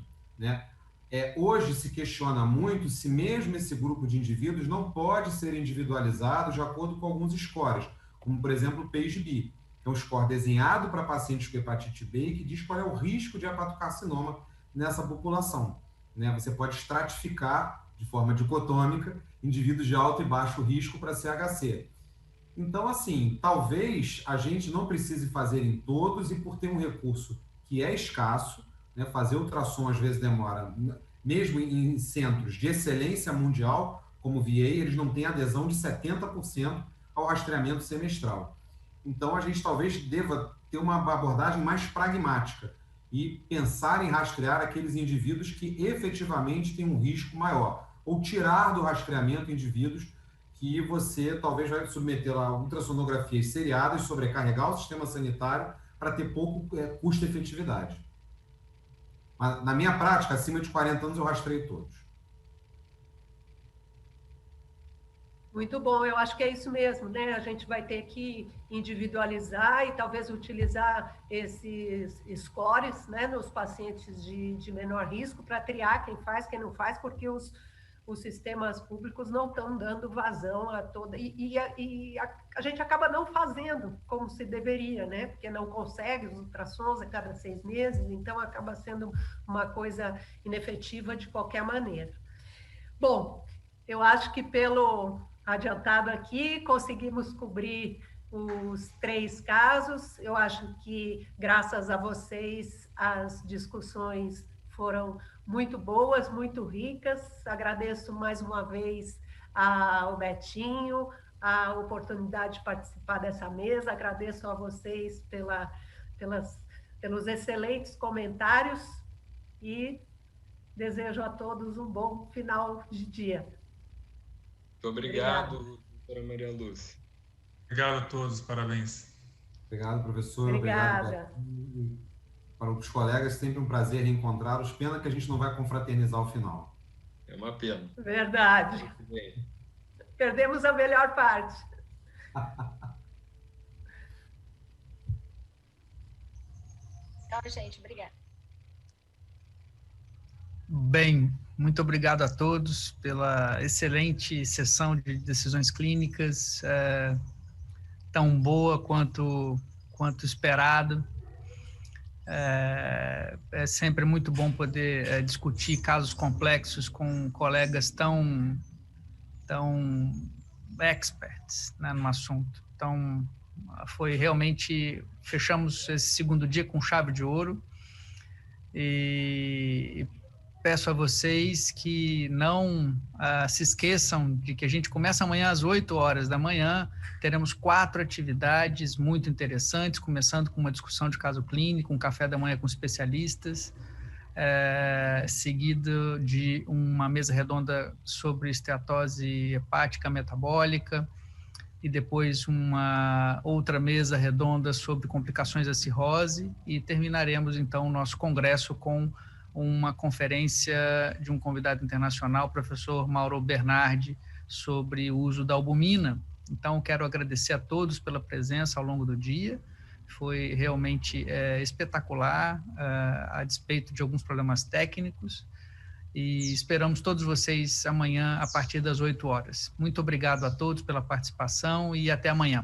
S3: Hoje se questiona muito se mesmo esse grupo de indivíduos não pode ser individualizado de acordo com alguns scores, como, por exemplo, o PAGE-B, que é um score desenhado para pacientes com hepatite B e que diz qual é o risco de hepatocarcinoma nessa população. Você pode estratificar de forma dicotômica indivíduos de alto e baixo risco para CHC. Então, assim, talvez a gente não precise fazer em todos e por ter um recurso que é escasso, fazer ultrassom às vezes demora, mesmo em centros de excelência mundial, como o VA, eles não têm adesão de 70% ao rastreamento semestral. Então, a gente talvez deva ter uma abordagem mais pragmática e pensar em rastrear aqueles indivíduos que efetivamente têm um risco maior, ou tirar do rastreamento indivíduos que você talvez vai submeter a ultrassonografias seriadas, sobrecarregar o sistema sanitário para ter pouco custo-efetividade. Mas, na minha prática, acima de 40 anos, eu rastrei todos.
S2: Muito bom, eu acho que é isso mesmo, né? A gente vai ter que individualizar e talvez utilizar esses scores, né, nos pacientes de menor risco para triar quem faz, quem não faz, porque os os sistemas públicos não estão dando vazão a toda... a gente acaba não fazendo como se deveria, né? Porque não consegue, os ultrassons a cada 6 meses, então acaba sendo uma coisa inefetiva de qualquer maneira. Bom, eu acho que pelo adiantado aqui, conseguimos cobrir os 3 casos. Eu acho que, graças a vocês, as discussões foram muito boas, muito ricas. Agradeço mais uma vez ao Betinho a oportunidade de participar dessa mesa. Agradeço a vocês pelos excelentes comentários e desejo a todos um bom final de dia.
S4: Muito obrigado, doutora Maria Lúcia.
S5: Obrigado a todos, parabéns.
S3: Obrigado, professor.
S2: Obrigada.
S3: Obrigado. Para os colegas, sempre um prazer reencontrá-los. Pena que a gente não vai confraternizar ao final.
S4: É uma pena.
S2: Verdade. Perdemos a melhor parte.
S6: Tchau, gente. Obrigada.
S1: Bem, muito obrigado a todos pela excelente sessão de decisões clínicas, tão boa quanto esperado. É sempre muito bom poder discutir casos complexos com colegas tão experts, né, no assunto. Então, foi realmente, fechamos esse segundo dia com chave de ouro e peço a vocês que não se esqueçam de que a gente começa amanhã às 8 horas da manhã, teremos 4 atividades muito interessantes, começando com uma discussão de caso clínico, um café da manhã com especialistas, seguido de uma mesa redonda sobre esteatose hepática metabólica, e depois uma outra mesa redonda sobre complicações da cirrose, e terminaremos então o nosso congresso com uma conferência de um convidado internacional, o professor Mauro Bernardi, sobre o uso da albumina. Então, quero agradecer a todos pela presença ao longo do dia. Foi realmente espetacular, a despeito de alguns problemas técnicos, e esperamos todos vocês amanhã a partir das 8 horas. Muito obrigado a todos pela participação e até amanhã.